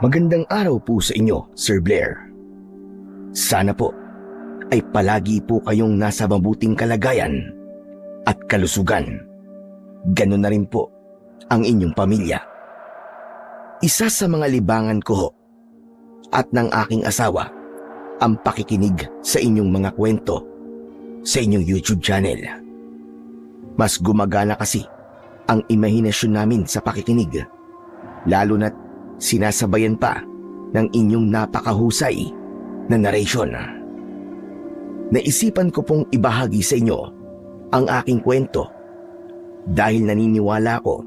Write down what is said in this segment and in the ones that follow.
Magandang araw po sa inyo, Sir Blair. Sana po ay palagi po kayong nasa mabuting kalagayan at kalusugan. Ganun na rin po ang inyong pamilya. Isa sa mga libangan ko ho at ng aking asawa ang pakikinig sa inyong mga kwento sa inyong YouTube channel. Mas gumagana kasi ang imahinasyon namin sa pakikinig, lalo na't sinasabayan pa ng inyong napakahusay na narration. Naisipan ko pong ibahagi sa inyo ang aking kwento dahil naniniwala ko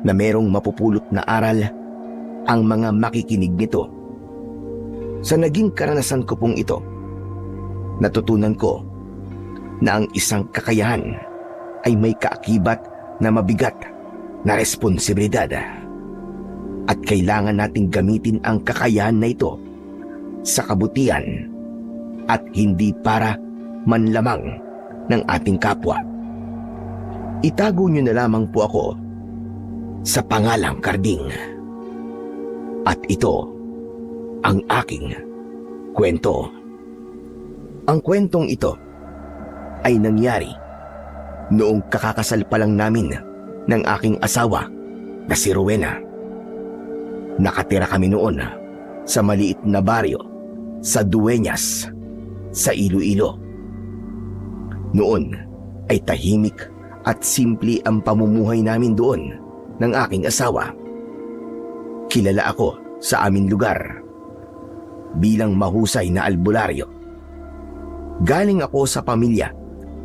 na merong mapupulot na aral ang mga makikinig nito. Sa naging karanasan ko pong ito, natutunan ko na ang isang kakayahan ay may kaakibat na mabigat na responsibilidad. At kailangan nating gamitin ang kakayahan na ito sa kabutihan at hindi para manlamang ng ating kapwa. Itago niyo na lamang po ako sa pangalang Karding. At ito ang aking kwento. Ang kwentong ito ay nangyari noong kakakasal pa lang namin ng aking asawa na si Rowena. Nakatira kami noon sa maliit na baryo sa Dueñas, sa Iloilo. Noon ay tahimik at simple ang pamumuhay namin doon ng aking asawa. Kilala ako sa aming lugar bilang mahusay na albularyo. Galing ako sa pamilya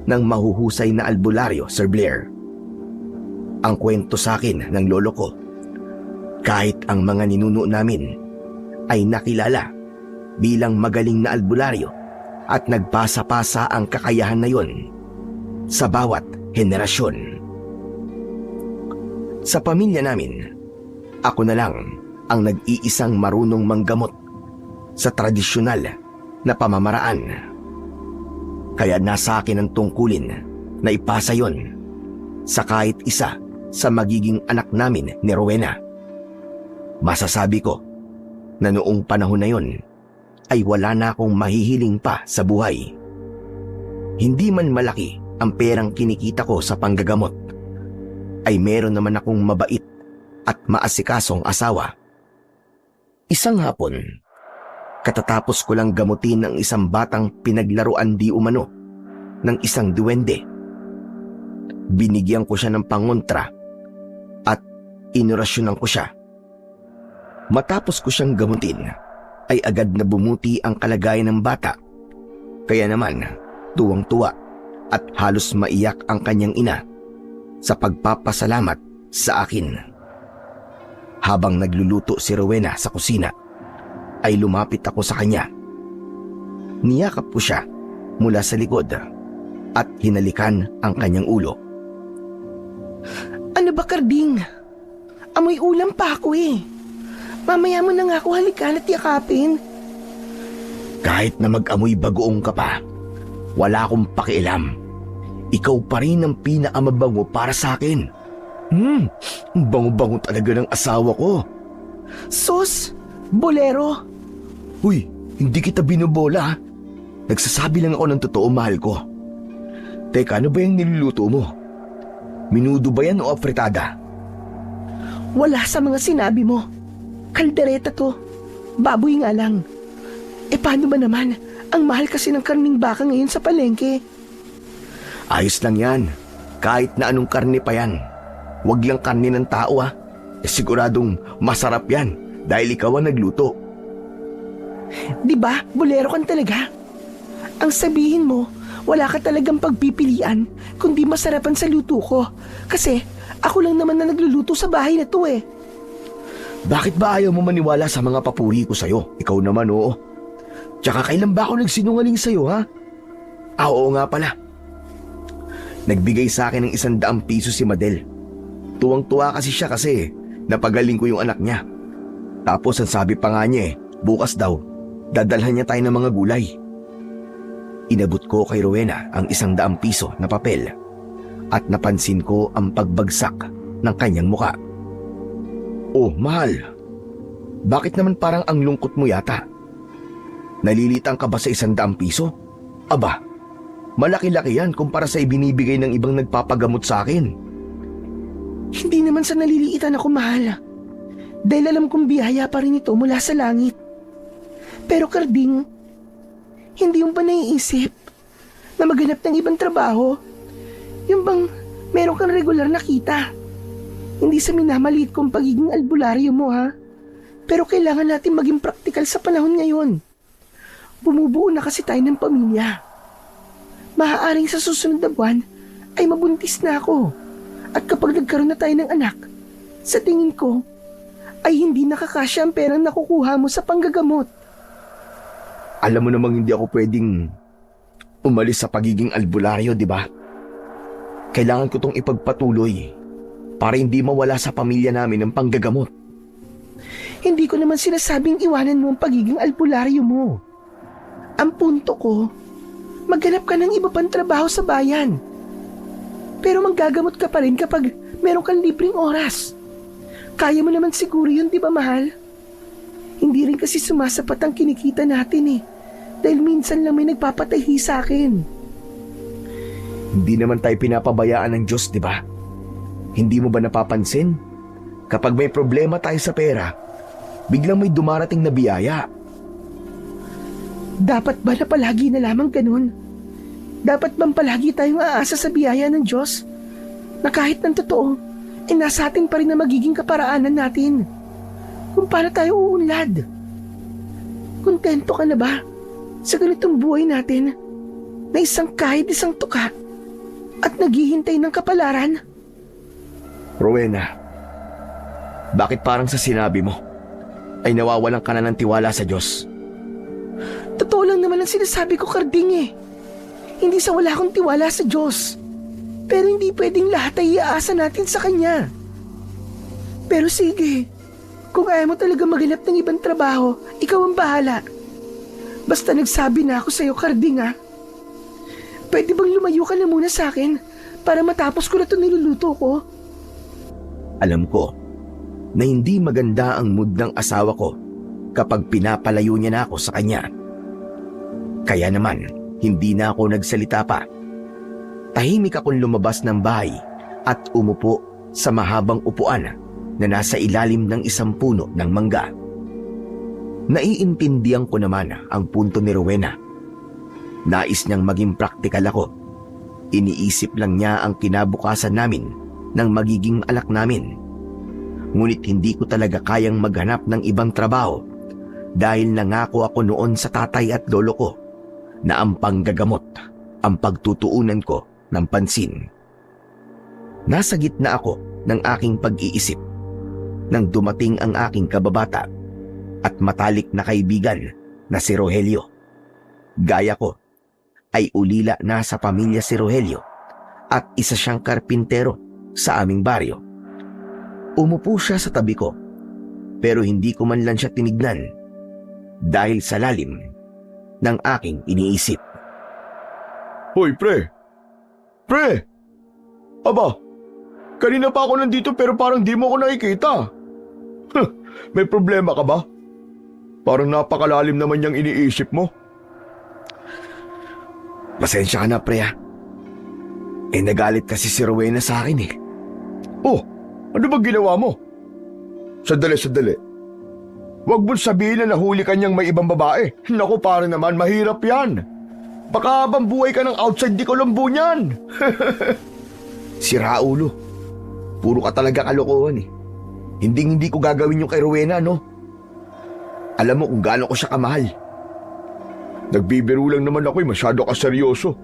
ng mahuhusay na albularyo, Sir Blair. Ang kwento sa akin ng lolo ko, kahit ang mga ninuno namin ay nakilala bilang magaling na albularyo at nagpasa-pasa ang kakayahan na yon sa bawat henerasyon. Sa pamilya namin, ako na lang ang nag-iisang marunong manggamot sa tradisyonal na pamamaraan. Kaya nasa akin ang tungkulin na ipasa yon sa kahit isa sa magiging anak namin ni Rowena. Masasabi ko na noong panahon na yon ay wala na akong mahihiling pa sa buhay. Hindi man malaki ang perang kinikita ko sa panggagamot, ay meron naman akong mabait at maasikasong asawa. Isang hapon, katatapos ko lang gamutin ng isang batang pinaglaruan di umano ng isang duwende. Binigyan ko siya ng pangontra at inorasyonan ko siya. Matapos ko siyang gamutin, ay agad na bumuti ang kalagayan ng bata. Kaya naman, tuwang-tuwa at halos maiyak ang kanyang ina sa pagpapasalamat sa akin. Habang nagluluto si Rowena sa kusina, ay lumapit ako sa kanya. Niyakap ko siya mula sa likod at hinalikan ang kanyang ulo. Ano ba, Karding? Amoy ulam pa ako eh. Mamaya mo na nga ako halikan at yakapin. Kahit na mag-amoy bagoong ka pa, wala akong pakialam. Ikaw pa rin ang pinakamabango para sa akin. Bango-bango talaga ng asawa ko. Sus, bolero. Huy, hindi kita binobola. Nagsasabi lang ako ng totoo, mahal ko. Teka, ano ba yung niluluto mo? Minudo ba yan o afritada? Wala sa mga sinabi mo. Kaldereta to. Baboy nga lang. E paano ba naman? Ang mahal kasi ng karning baka ngayon sa palengke. Ayos lang yan. Kahit na anong karne pa yan. Huwag lang karne ng tao siguradong masarap yan dahil ikaw ang nagluto. Diba, bolero kan talaga? Ang sabihin mo, wala ka talagang pagpipilian kundi masarapan sa luto ko. Kasi ako lang naman na nagluluto sa bahay na to eh. Bakit ba ayaw mo maniwala sa mga papuri ko sa'yo? Ikaw naman, oo. Tsaka kailan ba ako nagsinungaling sa'yo, ha? Oo nga pala. Nagbigay sa akin ng 100 piso si Madel. Tuwang-tuwa kasi siya kasi napagaling ko yung anak niya. Tapos ang sabi pa nga niya bukas daw, dadalhan niya tayo ng mga gulay. Inabot ko kay Rowena ang 100 piso na papel at napansin ko ang pagbagsak ng kanyang muka. Oh, mahal. Bakit naman parang ang lungkot mo yata? Nalilitang ka ba sa 100 piso? Aba, malaki-laki yan kumpara sa ibinibigay ng ibang nagpapagamot sa akin. Hindi naman sa naliliitan ako, mahal. Dahil alam kong biyaya pa rin ito mula sa langit. Pero Karding, hindi yung ba naiisip na maghanap ng ibang trabaho? Yung bang meron kang regular na kita? Hindi sa minamaliit kong pagiging albularyo mo, ha? Pero kailangan natin maging praktikal sa panahon ngayon. Bumubuo na kasi tayo ng pamilya. Maaaring sa susunod na buwan ay mabuntis na ako. At kapag nagkaroon na tayo ng anak, sa tingin ko ay hindi nakakasya ang perang nakukuha mo sa panggagamot. Alam mo namang hindi ako pwedeng umalis sa pagiging albularyo, di ba? Kailangan ko tong ipagpatuloy para hindi mawala sa pamilya namin ang panggagamot. Hindi ko naman sinasabing iwanan mo ang pagiging albularyo mo. Ang punto ko, maghanap ka ng iba pang trabaho sa bayan. Pero manggagamot ka pa rin kapag meron kang libreng oras. Kaya mo naman siguro yun, di ba, mahal? Hindi rin kasi sumasapat ang kinikita natin eh. Dahil minsan lang may nagpapatahi sa akin. Hindi naman tayo pinapabayaan ng Diyos, di ba? Hindi mo ba napapansin? Kapag may problema tayo sa pera, biglang may dumarating na biyaya. Dapat ba na palagi na lamang ganun? Dapat bang palagi tayong aasa sa biyaya ng Diyos? Na kahit ng totoo, nasa atin pa rin na magiging kaparaanan natin. Kung paano tayo uunlad. Kontento ka na ba sa ganitong buhay natin na isang kahit isang tuka at naghihintay ng kapalaran? Rowena, bakit parang sa sinabi mo ay nawawalan ka na ng tiwala sa Diyos? Totoo lang naman ang sinasabi ko, Karding eh. Hindi sa wala akong tiwala sa Diyos. Pero hindi pwedeng lahat ay iaasa natin sa Kanya. Pero sige, kung ayaw mo talaga maghanap ng ibang trabaho, ikaw ang bahala. Basta nagsabi na ako sa'yo, Karding ah. Pwede bang lumayo ka na muna sa akin para matapos ko na ito niluluto ko? Alam ko na hindi maganda ang mood ng asawa ko kapag pinapalayo niya na ako sa kanya. Kaya naman, hindi na ako nagsalita pa. Tahimik akong lumabas ng bahay at umupo sa mahabang upuan na nasa ilalim ng isang puno ng mangga. Naiintindihan ko naman ang punto ni Rowena. Nais niyang maging praktikal ako. Iniisip lang niya ang kinabukasan namin ng magiging anak namin. Ngunit hindi ko talaga kayang maghanap ng ibang trabaho dahil nangako ako noon sa tatay at lolo ko na ang panggagamot ang pagtutuunan ko ng pansin. Nasa gitna ako ng aking pag-iisip nang dumating ang aking kababata at matalik na kaibigan na si Rogelio. Gaya ko, ay ulila na sa pamilya si Rogelio at isa siyang karpintero sa aming baryo. Umupo siya sa tabi ko pero hindi ko man lang siya tinignan dahil sa lalim ng aking iniisip. Hoy, pre! Pre! Aba, kanina pa ako nandito pero parang di mo ako nakikita. May problema ka ba? Parang napakalalim naman yung iniisip mo. Pasensya ka na, pre, ha? Nagalit kasi si Rowena sa akin eh. Oh, ano ba ginawa mo? Sandali. Huwag mo sabihin na nahuli ka niyang may ibang babae. Naku, para naman, mahirap yan. Baka habang buhay ka ng outside di Colombo niyan. Si Raulo, puro ka talaga kalokohan eh. Hindi ko gagawin yung kay Rowena, no? Alam mo kung gaano ko siya kamahal. Nagbibiro lang naman ako, masyado ka seryoso.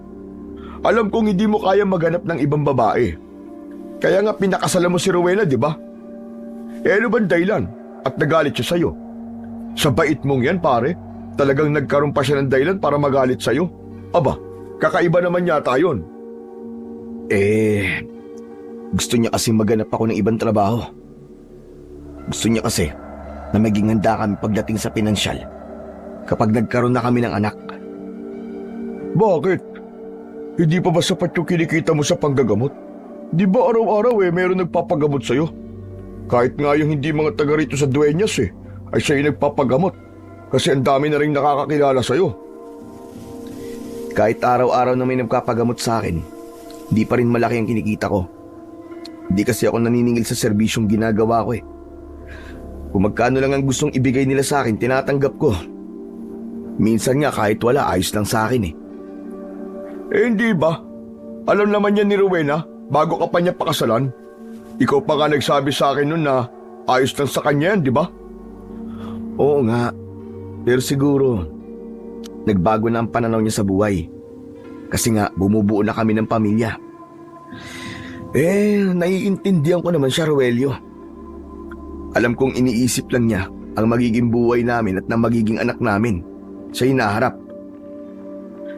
Alam kong hindi mo kaya maghanap ng ibang babae. Kaya nga pinakasalan mo si Rowena, di ba? Ano bang dahilan? At nagalit siya sa'yo? Sa bait mong yan, pare, talagang nagkaroon pa siya ng dahilan para magalit sa'yo. Aba, kakaiba naman yata yun. Gusto niya kasi maghanap ako ng ibang trabaho. Gusto niya kasi na maging handa kami pagdating sa pinansyal kapag nagkaroon na kami ng anak. Bakit? Hindi pa ba sapat yung kinikita mo sa panggagamot? Di ba araw-araw meron nagpapagamot sa'yo? Kahit nga yung hindi mga taga rito sa Dueñas ay siya yung nagpapagamot kasi ang dami na rin nakakakilala sa'yo. Kahit araw-araw na may nagpapagamot sa akin, di pa rin malaki ang kinikita ko. Di kasi ako naniningil sa serbisyong ginagawa ko eh. Kung magkano lang ang gustong ibigay nila sa akin, tinatanggap ko. Minsan nga kahit wala, ayos lang sa akin eh. Hindi ba? Alam naman yan ni Rowena bago ka pa niya pakasalan. Ikaw pa nga nagsabi sa akin nun na ayos lang sa kanya yan, di ba? Oo nga, pero siguro nagbago na ang pananaw niya sa buhay. Kasi nga bumubuo na kami ng pamilya. Naiintindihan ko naman siya, Roelio. Alam kong iniisip lang niya ang magiging buhay namin at ng magiging anak namin sa hinaharap.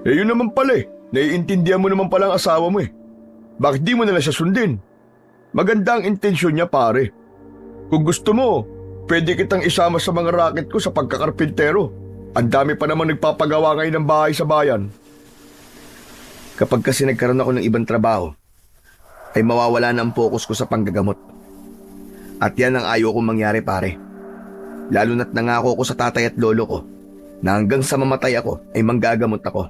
Yun naman pala eh. Naiintindihan mo naman pala ang asawa mo eh. Bakit di mo nalang siya sundin? Maganda ang intensyon niya, pare. Kung gusto mo, pwede kitang isama sa mga racket ko sa pagkakarpintero. Ang dami pa naman nagpapagawa ngayon ng bahay sa bayan. Kapag kasi nagkaroon ako ng ibang trabaho, ay mawawala na ang focus ko sa panggagamot. At yan ang ayaw kong mangyari, pare. Lalo na't nangako ko sa tatay at lolo ko na hanggang sa mamatay ako ay manggagamot ako.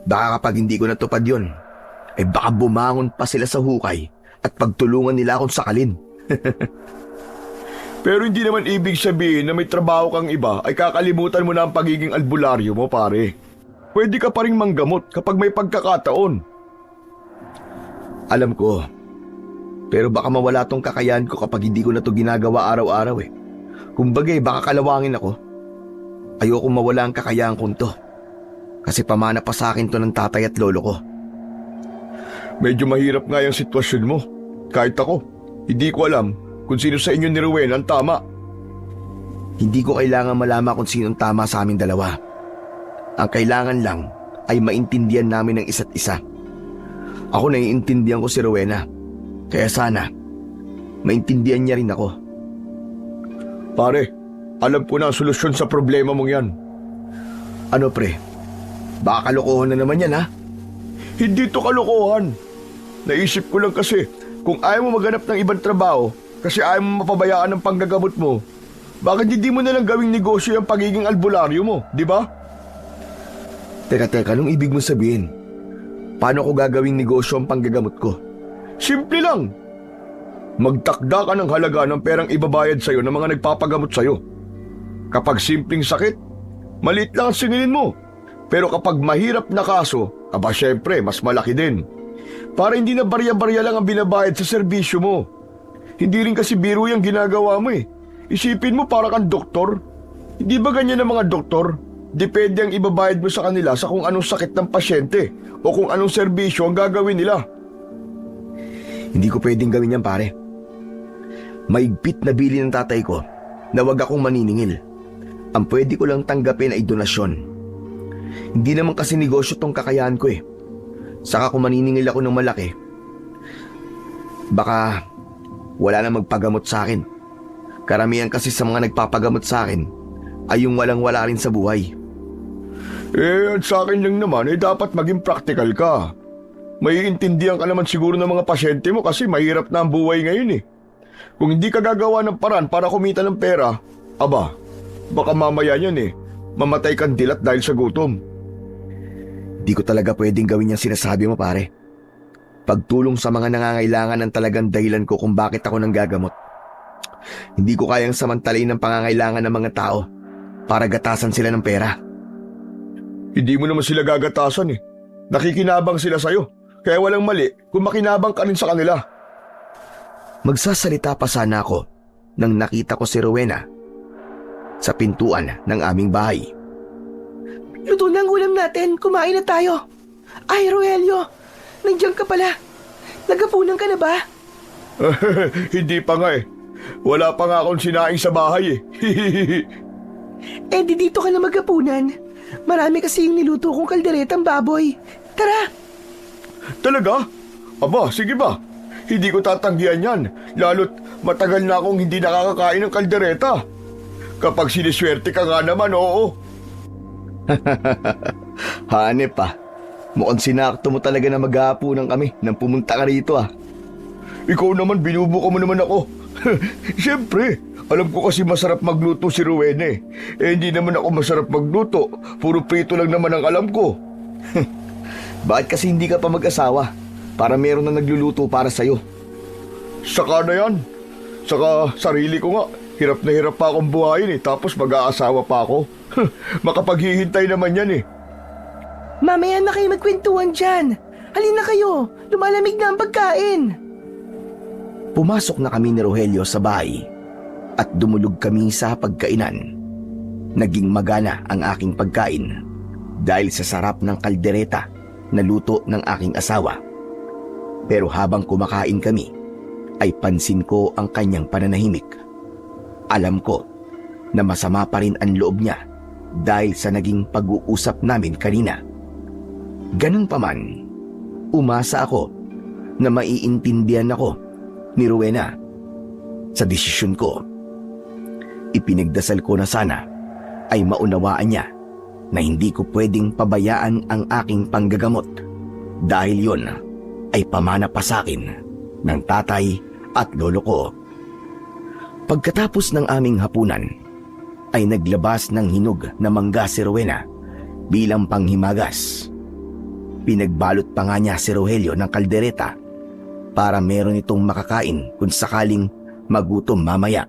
Baka kapag hindi ko natupad yun, ay baka bumangon pa sila sa hukay at pagtulungan nila akong sakalin. Pero hindi naman ibig sabihin na may trabaho kang iba ay kakalimutan mo na ang pagiging albularyo mo, pare. Pwede ka pa rin manggamot kapag may pagkakataon. Alam ko, pero baka mawala tong kakayahan ko kapag hindi ko na to ginagawa araw-araw eh. Kumbagay, baka kalawangin ako. Ayoko mawala ang kakayahan kong to. Kasi pamana pa sa akin to ng tatay at lolo ko. Medyo mahirap nga yung sitwasyon mo. Kahit ako, hindi ko alam kung sino sa inyo ni Rowena ang tama. Hindi ko kailangan malaman kung sino ang tama sa aming dalawa. Ang kailangan lang ay maintindihan namin ng isa't isa. Ako naiintindihan ko si Rowena. Kaya sana, maintindihan niya rin ako. Pare, alam ko na ang solusyon sa problema mong yan. Ano pre? Baka kalokohan na naman yan ha? Hindi to kalokohan. Naisip ko lang kasi, kung ayaw mo maghanap ng ibang trabaho, kasi ayaw mo mapabayaan ng panggagamot mo, bakit hindi mo nalang gawing negosyo yung pagiging albularyo mo, di ba? Teka, anong ibig mo sabihin? Paano ko gagawing negosyo ang panggagamot ko? Simple lang. Magtakda ka ng halaga ng perang ibabayad sa'yo ng mga nagpapagamot sa'yo. Kapag simpleng sakit, maliit lang ang singilin mo. Pero kapag mahirap na kaso, aba syempre, mas malaki din. Para hindi na barya-barya lang ang binabayad sa serbisyo mo. Hindi rin kasi biro yung ginagawa mo eh. Isipin mo para kang doktor. Hindi ba ganyan ang mga doktor? Depende ang ibabayad mo sa kanila sa kung anong sakit ng pasyente o kung anong serbisyo ang gagawin nila. Hindi ko pwedeng gawin yan pare. Maigpit na bili ng tatay ko na wag akong maniningil. Ang pwede ko lang tanggapin ay donasyon. Hindi naman kasi negosyo tong kakayahan ko eh. Saka kung maniningil ako ng malaki, baka wala na magpagamot sa akin. Karamihan kasi sa mga nagpapagamot sa akin ay yung walang-wala rin sa buhay. At sa akin lang naman dapat maging practical ka. Maiintindihan ka naman siguro ng mga pasyente mo kasi mahirap na ang buhay ngayon eh. Kung hindi ka gagawa ng paraan para kumita ng pera, aba, baka mamaya yan eh, mamatay kang dilat dahil sa gutom. Di ko talaga pwedeng gawin yung sinasabi mo pare. Pagtulong sa mga nangangailangan ang talagang dahilan ko kung bakit ako nang gagamot. Hindi ko kayang samantalain ang pangangailangan ng mga tao para gatasan sila ng pera. Hindi mo naman sila gagatasan eh. Nakikinabang sila sa'yo. Kaya walang mali kung makinabang ka rin sa kanila. Magsasalita pa sana ako nang nakita ko si Rowena sa pintuan ng aming bahay. Luto na ang ulam natin. Kumain na tayo. Ay, Rogelio. Nandiyan ka pala. Nagapunan ka na ba? Hindi pa nga eh. Wala pa nga akong sinaing sa bahay eh. Di dito ka na magapunan. Marami kasi yung niluto kong kalderetang baboy. Tara! Talaga? Aba, sige ba? Hindi ko tatanggihan yan. Lalo't matagal na akong hindi nakakakain ng kaldereta. Kapag siniswerte ka nga naman, oo. Hanep pa. Mukhang sinakto mo talaga na maghahapunan kami nang pumunta ka rito ah. Ikaw naman, binubuko mo naman ako. Siyempre, alam ko kasi masarap magluto si Rowena eh. Hindi naman ako masarap magluto. Puro prito lang naman ang alam ko. Bakit kasi hindi ka pa mag-asawa para meron na nagluluto para sa'yo? Saka na yan. Saka sarili ko nga. Hirap na hirap pa akong buhayin eh. Tapos mag-aasawa pa ako. Makapaghihintay naman yan eh. Mamaya na kayo magkwentuhan dyan. Halina kayo, lumalamig na ang pagkain. Pumasok na kami ni Rogelio sa bahay at dumulog kami sa pagkainan. Naging magana ang aking pagkain dahil sa sarap ng kaldereta na luto ng aking asawa. Pero habang kumakain kami, ay pansin ko ang kanyang pananahimik. Alam ko na masama pa rin ang loob niya dahil sa naging pag-uusap namin kanina. Ganun pa man, umasa ako na maiintindihan ako ni Rowena sa desisyon ko. Ipinagdasal ko na sana ay maunawaan niya na hindi ko pwedeng pabayaan ang aking panggagamot dahil yon ay pamana pa sa akin ng tatay at lolo ko. Pagkatapos ng aming hapunan, ay naglabas ng hinog na mangga si Rowena bilang panghimagas. Pinagbalot pa nga niya si Rogelio ng kaldereta para meron itong makakain kung sakaling magutom mamaya.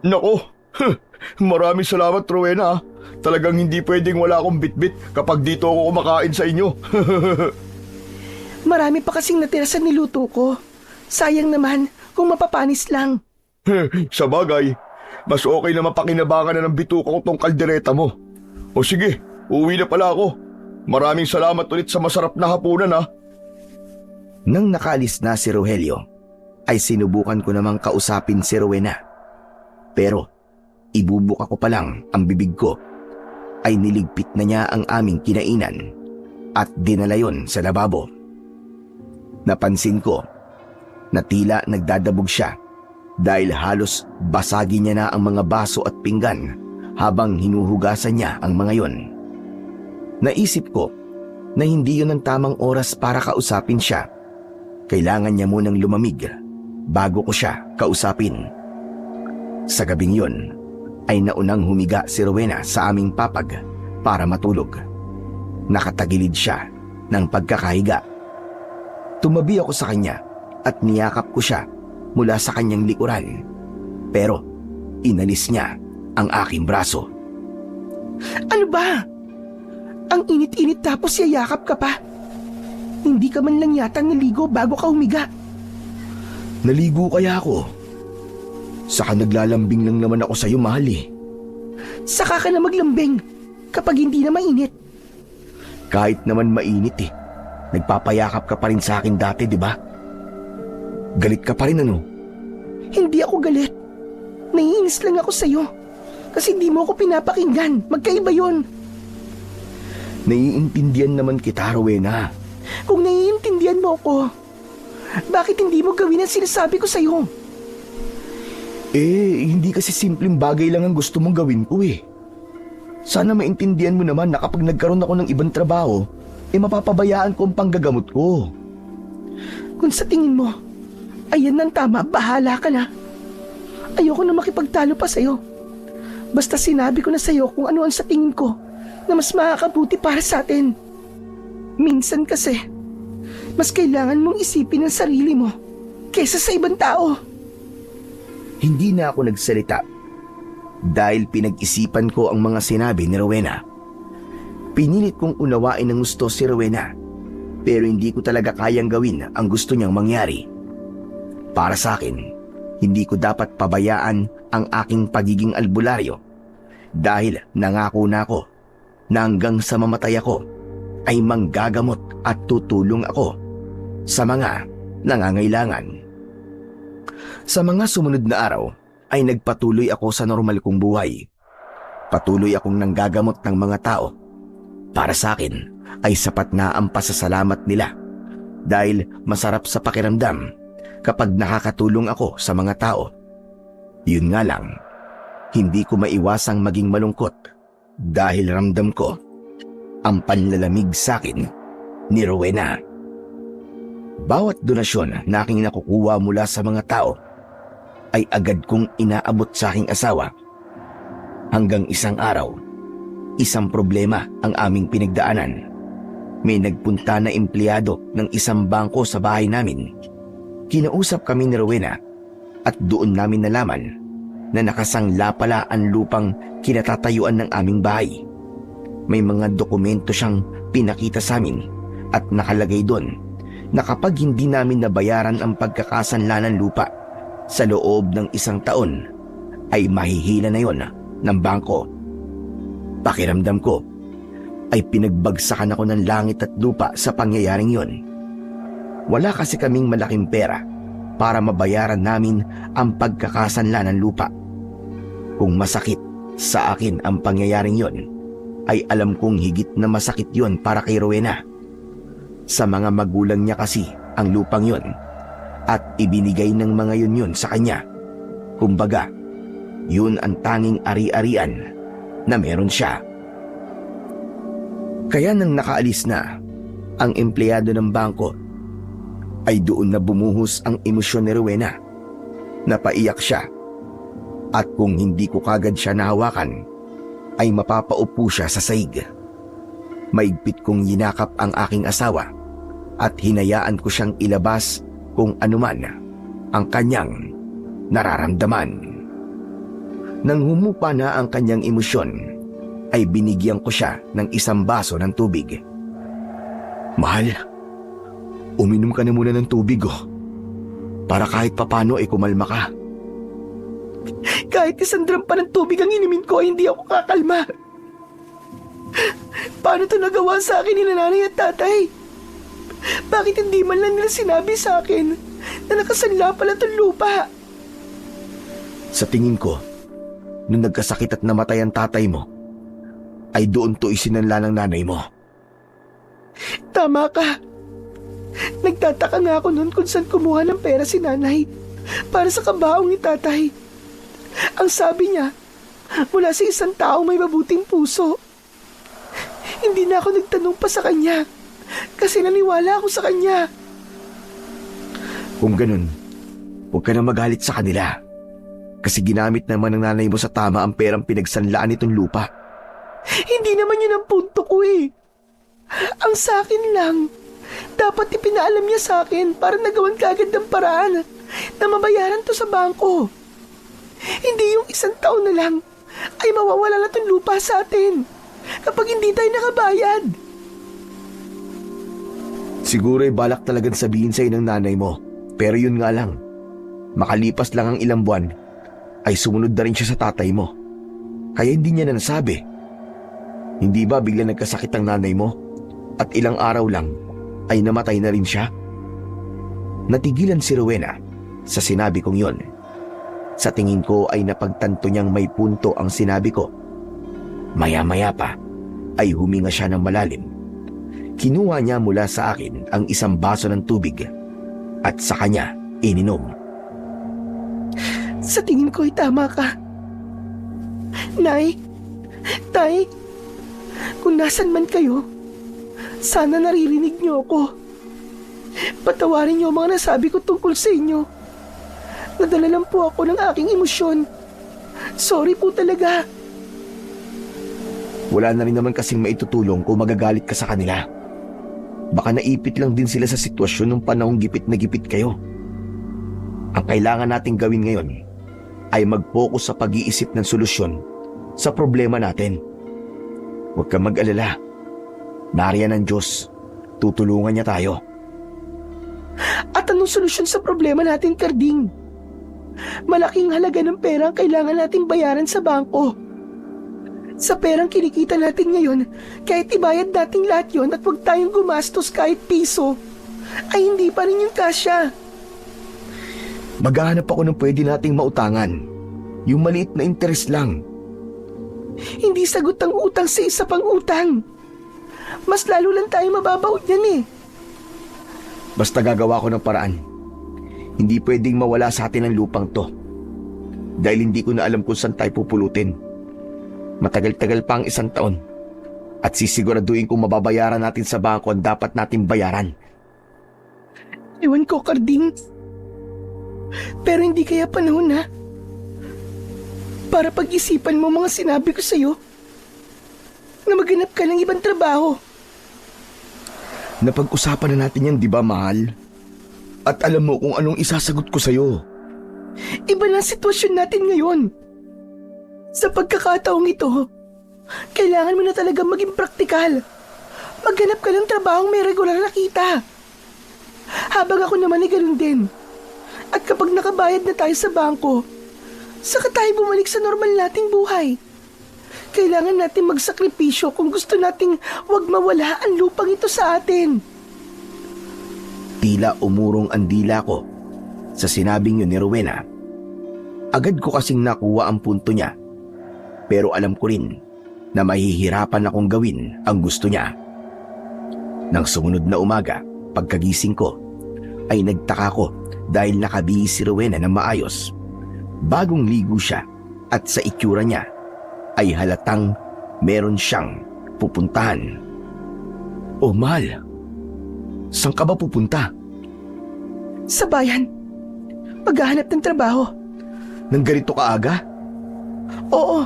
Nako, maraming salamat Rowena. Talagang hindi pwedeng wala akong bitbit kapag dito ako kumakain sa inyo. Marami pa kasing natira sa niluto ko. Sayang naman kung mapapanis lang. Sa bagay, mas okay na mapakinabangan na ng bituka ko tong kaldereta mo. O sige, uwi na pala ako. Maraming salamat ulit sa masarap na hapunan ha. Nang nakaalis na si Rogelio, ay sinubukan ko namang kausapin si Rowena. Pero ibubuka ko pa lang ang bibig ko, ay niligpit na niya ang aming kinainan at dinala yon sa lababo. Napansin ko na tila nagdadabog siya dahil halos basagin niya na ang mga baso at pinggan habang hinuhugasan niya ang mga yon. Naisip ko na hindi yun ang tamang oras para kausapin siya. Kailangan niya munang lumamig bago ko siya kausapin. Sa gabing yun, ay naunang humiga si Rowena sa aming papag para matulog. Nakatagilid siya ng pagkakahiga. Tumabi ako sa kanya at niyakap ko siya mula sa kanyang likuran. Pero inalis niya ang aking braso. Ano ba? Ang init-init tapos yayakap ka pa. Hindi ka man lang yata naligo bago ka humiga. Naligo kaya ako? Saka naglalambing lang naman ako sa'yo, mahal eh. Saka ka na maglambing kapag hindi na mainit. Kahit naman mainit eh. Nagpapayakap ka pa rin sa akin dati, di ba? Galit ka pa rin ano? Hindi ako galit. Naiinis lang ako sa'yo. Kasi hindi mo ako pinapakinggan. Magkaiba yun. Naiintindihan naman kita, Rowena. Kung naiintindihan mo ako, bakit hindi mo gawin ang sinasabi ko sa'yo? Hindi kasi simpleng bagay lang ang gusto mong gawin ko eh. Sana maintindihan mo naman na kapag nagkaroon ako ng ibang trabaho, mapapabayaan ko ang panggagamot ko. Kung sa tingin mo, ayan ang tama, bahala ka na. Ayoko na makipagtalo pa sa'yo. Basta sinabi ko na sa'yo kung ano ang sa tingin ko na mas makakabuti para sa atin. Minsan kasi, mas kailangan mong isipin ang sarili mo kaysa sa ibang tao. Hindi na ako nagsalita dahil pinag-isipan ko ang mga sinabi ni Rowena. Pinilit kong unawain ng gusto si Rowena, pero hindi ko talaga kayang gawin ang gusto niyang mangyari. Para sa akin, hindi ko dapat pabayaan ang aking pagiging albularyo dahil nangako na ako na hanggang sa mamatay ako ay manggagamot at tutulong ako sa mga nangangailangan. Sa mga sumunod na araw ay nagpatuloy ako sa normal kong buhay. Patuloy akong nanggagamot ng mga tao. Para sa akin ay sapat na ang pasasalamat nila dahil masarap sa pakiramdam kapag nakakatulong ako sa mga tao. Yun nga lang, hindi ko maiwasang maging malungkot dahil ramdam ko ang panlalamig sa akin ni Rowena. Bawat donasyon na aking nakukuha mula sa mga tao ay agad kong inaabot sa aking asawa. Hanggang isang araw, isang problema ang aming pinagdaanan. May nagpunta na empleyado ng isang bangko sa bahay namin. Kinausap kami ni Rowena at doon namin nalaman na nakasangla pala ang lupang kinatatayuan ng aming bahay. May mga dokumento siyang pinakita sa amin at nakalagay doon na kapag hindi namin nabayaran ang pagkakasanla ng lupa sa loob ng 1 taon, ay mahihila na yon ng bangko. Pakiramdam ko ay pinagbagsakan ako ng langit at lupa sa pangyayaring yon. Wala kasi kaming malaking pera para mabayaran namin ang pagkakasanla ng lupa. Kung masakit sa akin ang pangyayaring yon, ay alam kong higit na masakit yon para kay Rowena. Sa mga magulang niya kasi ang lupang yon at ibinigay ng mga yun sa kanya. Kumbaga, yun ang tanging ari-arian na meron siya. Kaya nang nakaalis na ang empleyado ng bangko, ay doon na bumuhos ang emosyon ni Rowena. Napaiyak siya at kung hindi ko kagad siya nahawakan, ay mapapaupo siya sa saig. Maigpit kong yinakap ang aking asawa at hinayaan ko siyang ilabas kung anuman ang kanyang nararamdaman. Nang humupa na ang kanyang emosyon, ay binigyan ko siya ng 1 baso ng tubig. Mahal, uminom ka na muna ng tubig para kahit papano ay kumalma ka. Kahit 1 drum pa ng tubig ang inumin ko, ay hindi ako kakalma. Paano ito nagawa sa akin ni nanay at tatay? Bakit hindi man lang nila sinabi sa akin na nakasanla pala itong lupa? Sa tingin ko, nung nagkasakit at namatay ang tatay mo, ay doon to isinanla ng nanay mo. Tama ka. Nagtataka nga ako noon kung saan kumuha ng pera si nanay para sa kabaong ni tatay. Ang sabi niya, mula sa isang tao may mabuting puso. Hindi na ako nagtanong pa sa kanya kasi naniwala ako sa kanya. Kung ganun, huwag ka na magalit sa kanila. Kasi ginamit naman ng nanay mo sa tama ang perang pinagsanlaan nitong lupa. Hindi naman yun ang punto ko eh. Ang sa akin lang, dapat ipinaalam niya sa akin para nagawan kagad ng paraan na mabayaran to sa bangko. Hindi yung 1 taon na lang ay mawawala na itong lupa sa atin kapag hindi tayo nakabayad. Siguro ay balak talagang sabihin sa'yo ng nanay mo. Pero yun nga lang, makalipas lang ang ilang buwan, ay sumunod na rin siya sa tatay mo. Kaya hindi niya na nasabi. Hindi ba bigla nagkasakit ang nanay mo at ilang araw lang ay namatay na rin siya? Natigilan si Rowena sa sinabi kong yon. Sa tingin ko ay napagtanto niyang may punto ang sinabi ko. Maya-maya pa ay huminga siya ng malalim. Kinuha niya mula sa akin ang 1 baso ng tubig at sa kanya ininom. Sa tingin ko ay tama ka. Nay, Tay, kung nasan man kayo, sana naririnig niyo ako. Patawarin niyo ang mga nasabi ko tungkol sa inyo. Nadala lang po ako ng aking emosyon. Sorry po talaga. Wala na rin naman kasing maitutulong kung magagalit ka sa kanila. Baka naipit lang din sila sa sitwasyon ng panahong gipit na gipit kayo. Ang kailangan nating gawin ngayon ay mag-focus sa pag-iisip ng solusyon sa problema natin. Huwag kang mag-alala. Nariyan ang Diyos. Tutulungan niya tayo. At anong solusyon sa problema natin, Karding? Malaking halaga ng pera ang kailangan nating bayaran sa bangko. Sa perang kinikita natin ngayon, kahit ibayad natin lahat yon at huwag tayong gumastos kahit piso, ay hindi pa rin yung kasya. Maghahanap ako ng pwede nating mautangan. Yung maliit na interest lang. Hindi sagot ang utang sa isa pang utang. Mas lalo lang tayo mababaw yan eh. Basta gagawa ko ng paraan. Hindi pwedeng mawala sa atin ang lupang to. Dahil hindi ko na alam kung saan tayo pupulutin. Matagal-tagal pa ang 1 taon. At sisiguraduhin kong mababayaran natin sa bangko ang dapat natin bayaran. Ewan ko, Karding. Pero hindi kaya panahon na para pag-isipan mo mga sinabi ko sa'yo na maghanap ka ng ibang trabaho. Napag-usapan na natin yan, di ba, mahal? At alam mo kung anong isasagot ko sa'yo. Iba na ang sitwasyon natin ngayon. Sa pagkakataong ito, kailangan mo na talaga maging praktikal. Maghanap ka ng trabahong may regular na kita. Habang ako naman ay ganun din. At kapag nakabayad na tayo sa bangko, saka tayo bumalik sa normal nating buhay. Kailangan natin magsakripisyo kung gusto nating wag mawala ang lupang ito sa atin. Tila umurong ang dila ko sa sinabing yun ni Rowena. Agad ko kasing nakuha ang punto niya. Pero alam ko rin na mahihirapan akong gawin ang gusto niya. Nang sumunod na umaga, pagkagising ko, ay nagtaka ko dahil nakabihis si Rowena ng maayos. Bagong ligo siya at sa itsura niya ay halatang meron siyang pupuntahan. Oh, mahal, saan ka ba pupunta? Sa bayan, maghahanap ng trabaho. Nang ganito kaaga? Oo,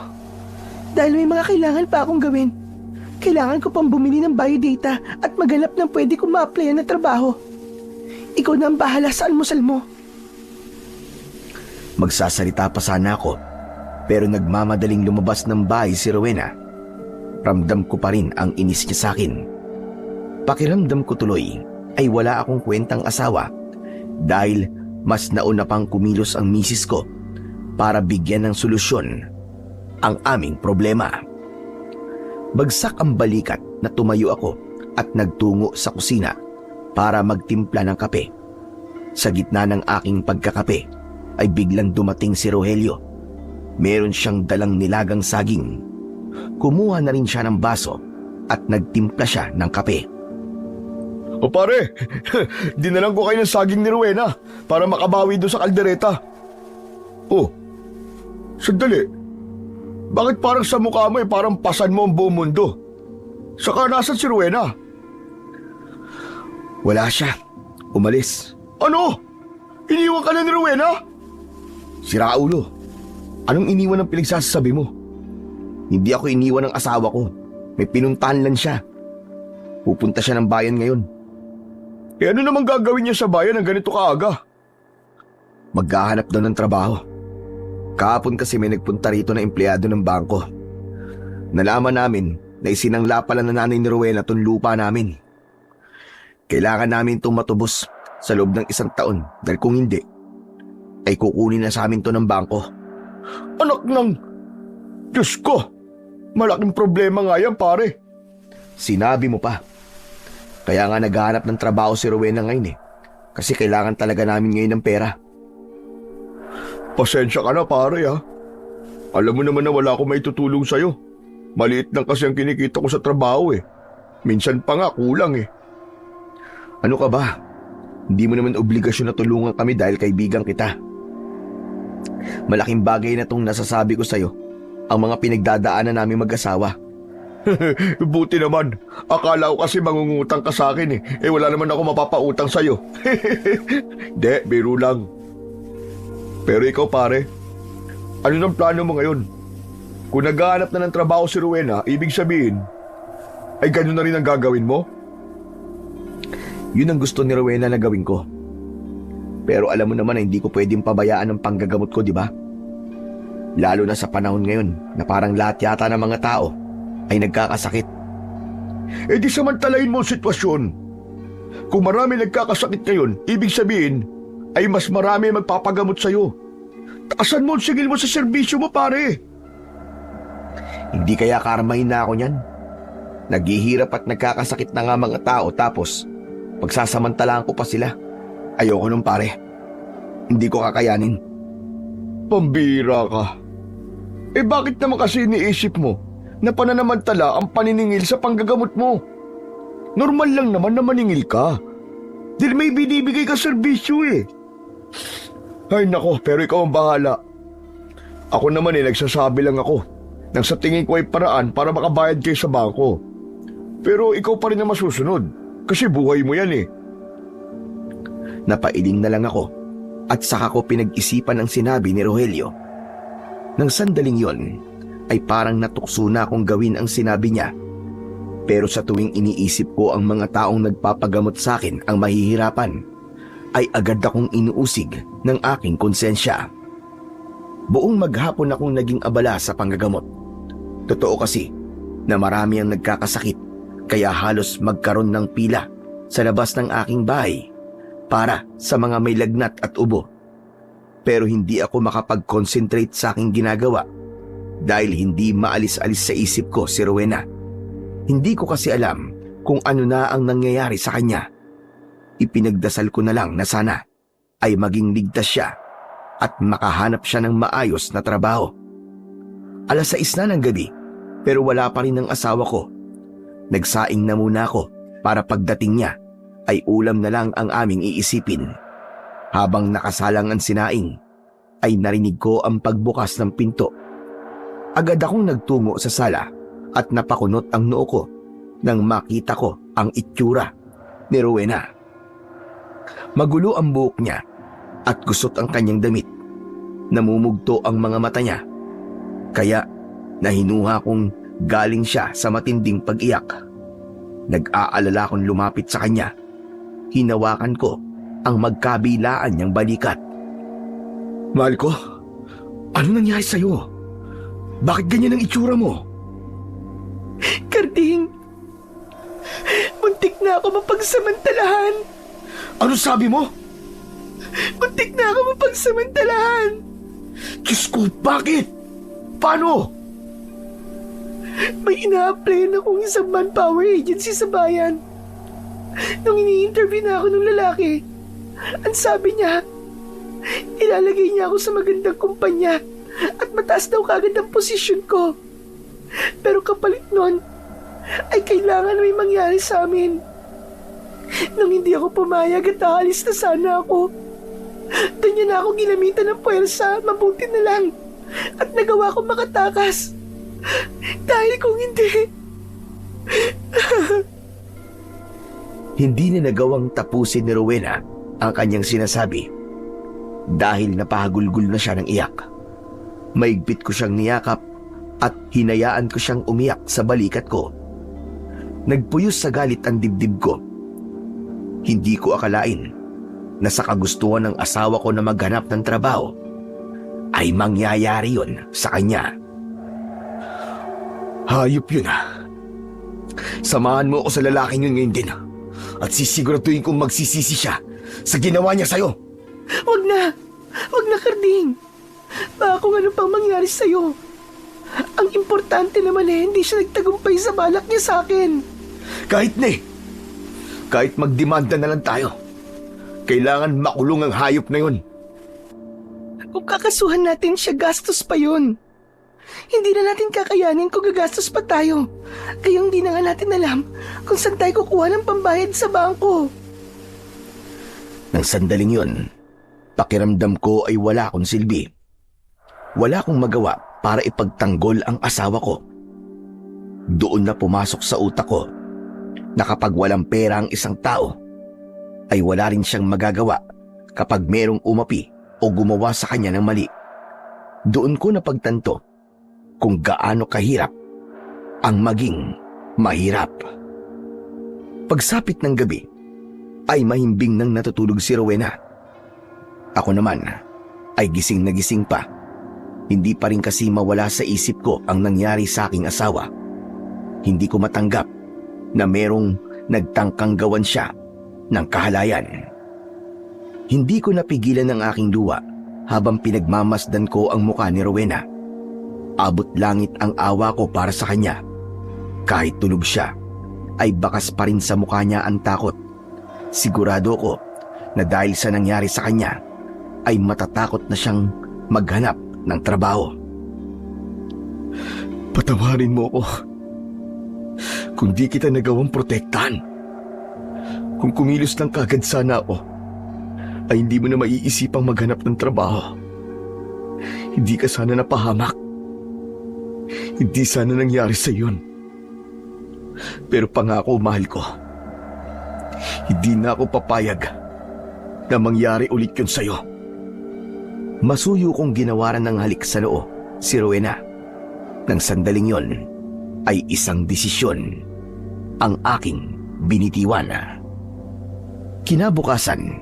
dahil may mga kailangan pa akong gawin. Kailangan ko pang bumili ng biodata at maghanap ng pwede kong ma-applyan na trabaho. Ikaw na ang bahala sa almusal mo. Magsasalita pa sana ako, pero nagmamadaling lumabas ng bahay si Rowena. Ramdam ko pa rin ang inis niya sa akin. Pakiramdam ko tuloy ay wala akong kwentang asawa dahil mas nauna pang kumilos ang misis ko para bigyan ng solusyon ang aming problema. Bagsak ang balikat na tumayo ako at nagtungo sa kusina para magtimpla ng kape. Sa gitna ng aking pagkakape ay biglang dumating si Rogelio. Meron siyang dalang nilagang saging. Kumuha na rin siya ng baso at nagtimpla siya ng kape. O pare, dinalang ko kayo ng saging ni Rowena para makabawi doon sa kaldereta. Oh, sandali. Bakit parang sa mukha mo parang pasan mo ang buong mundo? Saka nasan si Rowena? Wala siya. Umalis. Ano? Iniwan ka na ni Rowena? Sira ulo. Anong iniwan ng pinagsasabi mo? Hindi ako iniwan ng asawa ko. May pinuntahan lang siya. Pupunta siya ng bayan ngayon. Eh ano naman gagawin niya sa bayan ng ganito kaaga? Maghahanap daw ng trabaho. Kahapon kasi may nagpunta rito na empleyado ng bangko. Nalaman namin na isinangla pala na nanay ni Rowena tong lupa namin. Kailangan namin itong matubos sa loob ng 1 taon dahil kung hindi, ay kukunin na sa amin to ng bangko. Anak ng... Diyos ko! Malaking problema nga yan, pare. Sinabi mo pa. Kaya nga naghahanap ng trabaho si Rowena ngayon kasi kailangan talaga namin ngayon ng pera. Pasensya ka na, pare, ha? Alam mo naman na wala akong maitutulong sa'yo. Maliit lang kasi ang kinikita ko sa trabaho, Minsan pa nga, kulang, Ano ka ba? Hindi mo naman obligasyon na tulungan kami dahil kaibigan kita. Malaking bagay na tong nasasabi ko sa'yo, ang mga pinagdadaanan namin mag-asawa. Buti naman. Akala ko kasi mangungutang ka sa akin, wala naman ako mapapautang sa'yo. De, biro lang. Pero ikaw, pare, ano nang plano mo ngayon? Kung naghahanap na ng trabaho si Rowena, ibig sabihin, ay ganun na rin ang gagawin mo? Yun ang gusto ni Rowena na gawin ko. Pero alam mo naman na hindi ko pwedeng pabayaan ang panggagamot ko, di ba? Lalo na sa panahon ngayon na parang lahat yata ng mga tao ay nagkakasakit. Di samantalahin mo ang sitwasyon. Kung marami nagkakasakit ngayon, ibig sabihin, ay mas marami magpapagamot sa'yo. Taasan mo ang sigil mo sa serbisyo mo, pare. Hindi kaya karmahin na ako niyan? Naghihirap at nagkakasakit na nga mga tao tapos pagsasamantalaan ko pa sila. Ayoko nun, pare. Hindi ko kakayanin. Pambira ka. Bakit naman kasi iniisip mo na pananamantala ang paniningil sa panggagamot mo? Normal lang naman na maningil ka. Dahil may binibigay ka serbisyo Ay nako, pero ikaw ang bahala. Ako naman nagsasabi lang ako nang sa tingin ko ay paraan para makabayad kayo sa bangko. Pero ikaw pa rin na masusunod kasi buhay mo yan Napailing na lang ako At saka ko pinag-isipan ang sinabi ni Rogelio. Nang sandaling yon, ay parang natukso na akong gawin ang sinabi niya. Pero sa tuwing iniisip ko ang mga taong nagpapagamot sa akin ang mahihirapan, ay agad akong inuusig ng aking konsensya. Buong maghapon akong naging abala sa panggagamot. Totoo kasi na marami ang nagkakasakit, kaya halos magkaroon ng pila sa labas ng aking bahay para sa mga may lagnat at ubo. Pero hindi ako makapag-concentrate sa aking ginagawa dahil hindi maalis-alis sa isip ko si Rowena. Hindi ko kasi alam kung ano na ang nangyayari sa kanya. Ipinagdasal ko na lang na sana ay maging ligtas siya at makahanap siya ng maayos na trabaho. 6:00 na ng gabi pero wala pa rin ang asawa ko. Nagsaing na muna ako para pagdating niya ay ulam na lang ang aming iisipin. Habang nakasalang ang sinaing, ay narinig ko ang pagbukas ng pinto. Agad akong nagtungo sa sala at napakunot ang noo ko nang makita ko ang itsura ni Rowena. Magulo ang buhok niya at gusot ang kanyang damit. Namumugto ang mga mata niya. Kaya nahinuha kong galing siya sa matinding pag-iyak. Nag-aalala akong lumapit sa kanya. Hinawakan ko ang magkabilaan niyang balikat. Mahal ko, ano nangyari sa'yo? Bakit ganyan ang itsura mo? Karding, muntik na ako mapagsamantalahan. Ano sabi mo? Muntik na ako mapagsamantalahan. Diyos ko, bakit? Paano? May ina-applyan akong isang manpower agency sa bayan. Nung ini-interview na ako ng lalaki, ang sabi niya, ilalagay niya ako sa magandang kumpanya at mataas daw kagad ang posisyon ko. Pero kapalit nun, ay kailangan may mangyari sa amin. Nung hindi ako pumayag at aalis na sana ako, doon niya na ako ginamitan ng puwersa, mabuti na lang. At nagawa ko makatakas. Dahil kung hindi... Hindi na nagawang tapusin ni Rowena ang kanyang sinasabi dahil napahagulgul na siya ng iyak. Maigpit ko siyang niyakap at hinayaan ko siyang umiyak sa balikat ko. Nagpuyos sa galit ang dibdib ko. Hindi ko akalain na sa kagustuhan ng asawa ko na maghanap ng trabaho ay mangyayari yon sa kanya. Hayop yun ah. Samahan mo ako sa lalaking yun ngayon din at sisiguraduhin kong magsisisi siya sa ginawa niya sa'yo. Wag na! Wag na, Karding! Baka kung ano pang mangyari sa'yo. Ang importante naman hindi siya nagtagumpay sa balak niya sa akin. Kahit kahit magdemanda na lang tayo, kailangan makulong ang hayop na yun. Kung kakasuhan natin siya, gastos pa yun. Hindi na natin kakayanin kung gagastos pa tayo. Kaya hindi na nga natin alam kung saan tayo kukuha ng pambayad sa bangko. Nang sandaling yon, pakiramdam ko ay wala akong silbi. Wala akong magawa para ipagtanggol ang asawa ko. Doon na pumasok sa utak ko na kapag walang pera ang isang tao, ay wala rin siyang magagawa kapag merong umapi o gumawa sa kanya ng mali. Doon ko napagtanto kung gaano kahirap ang maging mahirap. Pagsapit ng gabi, ay mahimbing nang natutulog si Rowena. Ako naman ay gising na gising pa. Hindi pa rin kasi mawala sa isip ko ang nangyari sa aking asawa. Hindi ko matanggap na merong nagtangkang gawan siya ng kahalayan. Hindi ko napigilan ang aking luha habang pinagmamasdan ko ang mukha ni Rowena. Abot langit ang awa ko para sa kanya. Kahit tulog siya, ay bakas pa rin sa mukha niya ang takot. Sigurado ko na dahil sa nangyari sa kanya, ay matatakot na siyang maghanap ng trabaho. Patawarin mo ako kung di kita nagawang protektahan. Kung kumilos lang kagad sana ako, ay hindi mo na maiisipang maghanap ng trabaho. Hindi ka sana napahamak. Hindi sana nangyari sa yun. Pero pangako, mahal ko, hindi na ako papayag na mangyari ulit yun sa'yo. Masuyo kong ginawaran ng halik sa noo si Rowena. Nang sandaling yon ay isang desisyon ang aking binitiwan. Kinabukasan,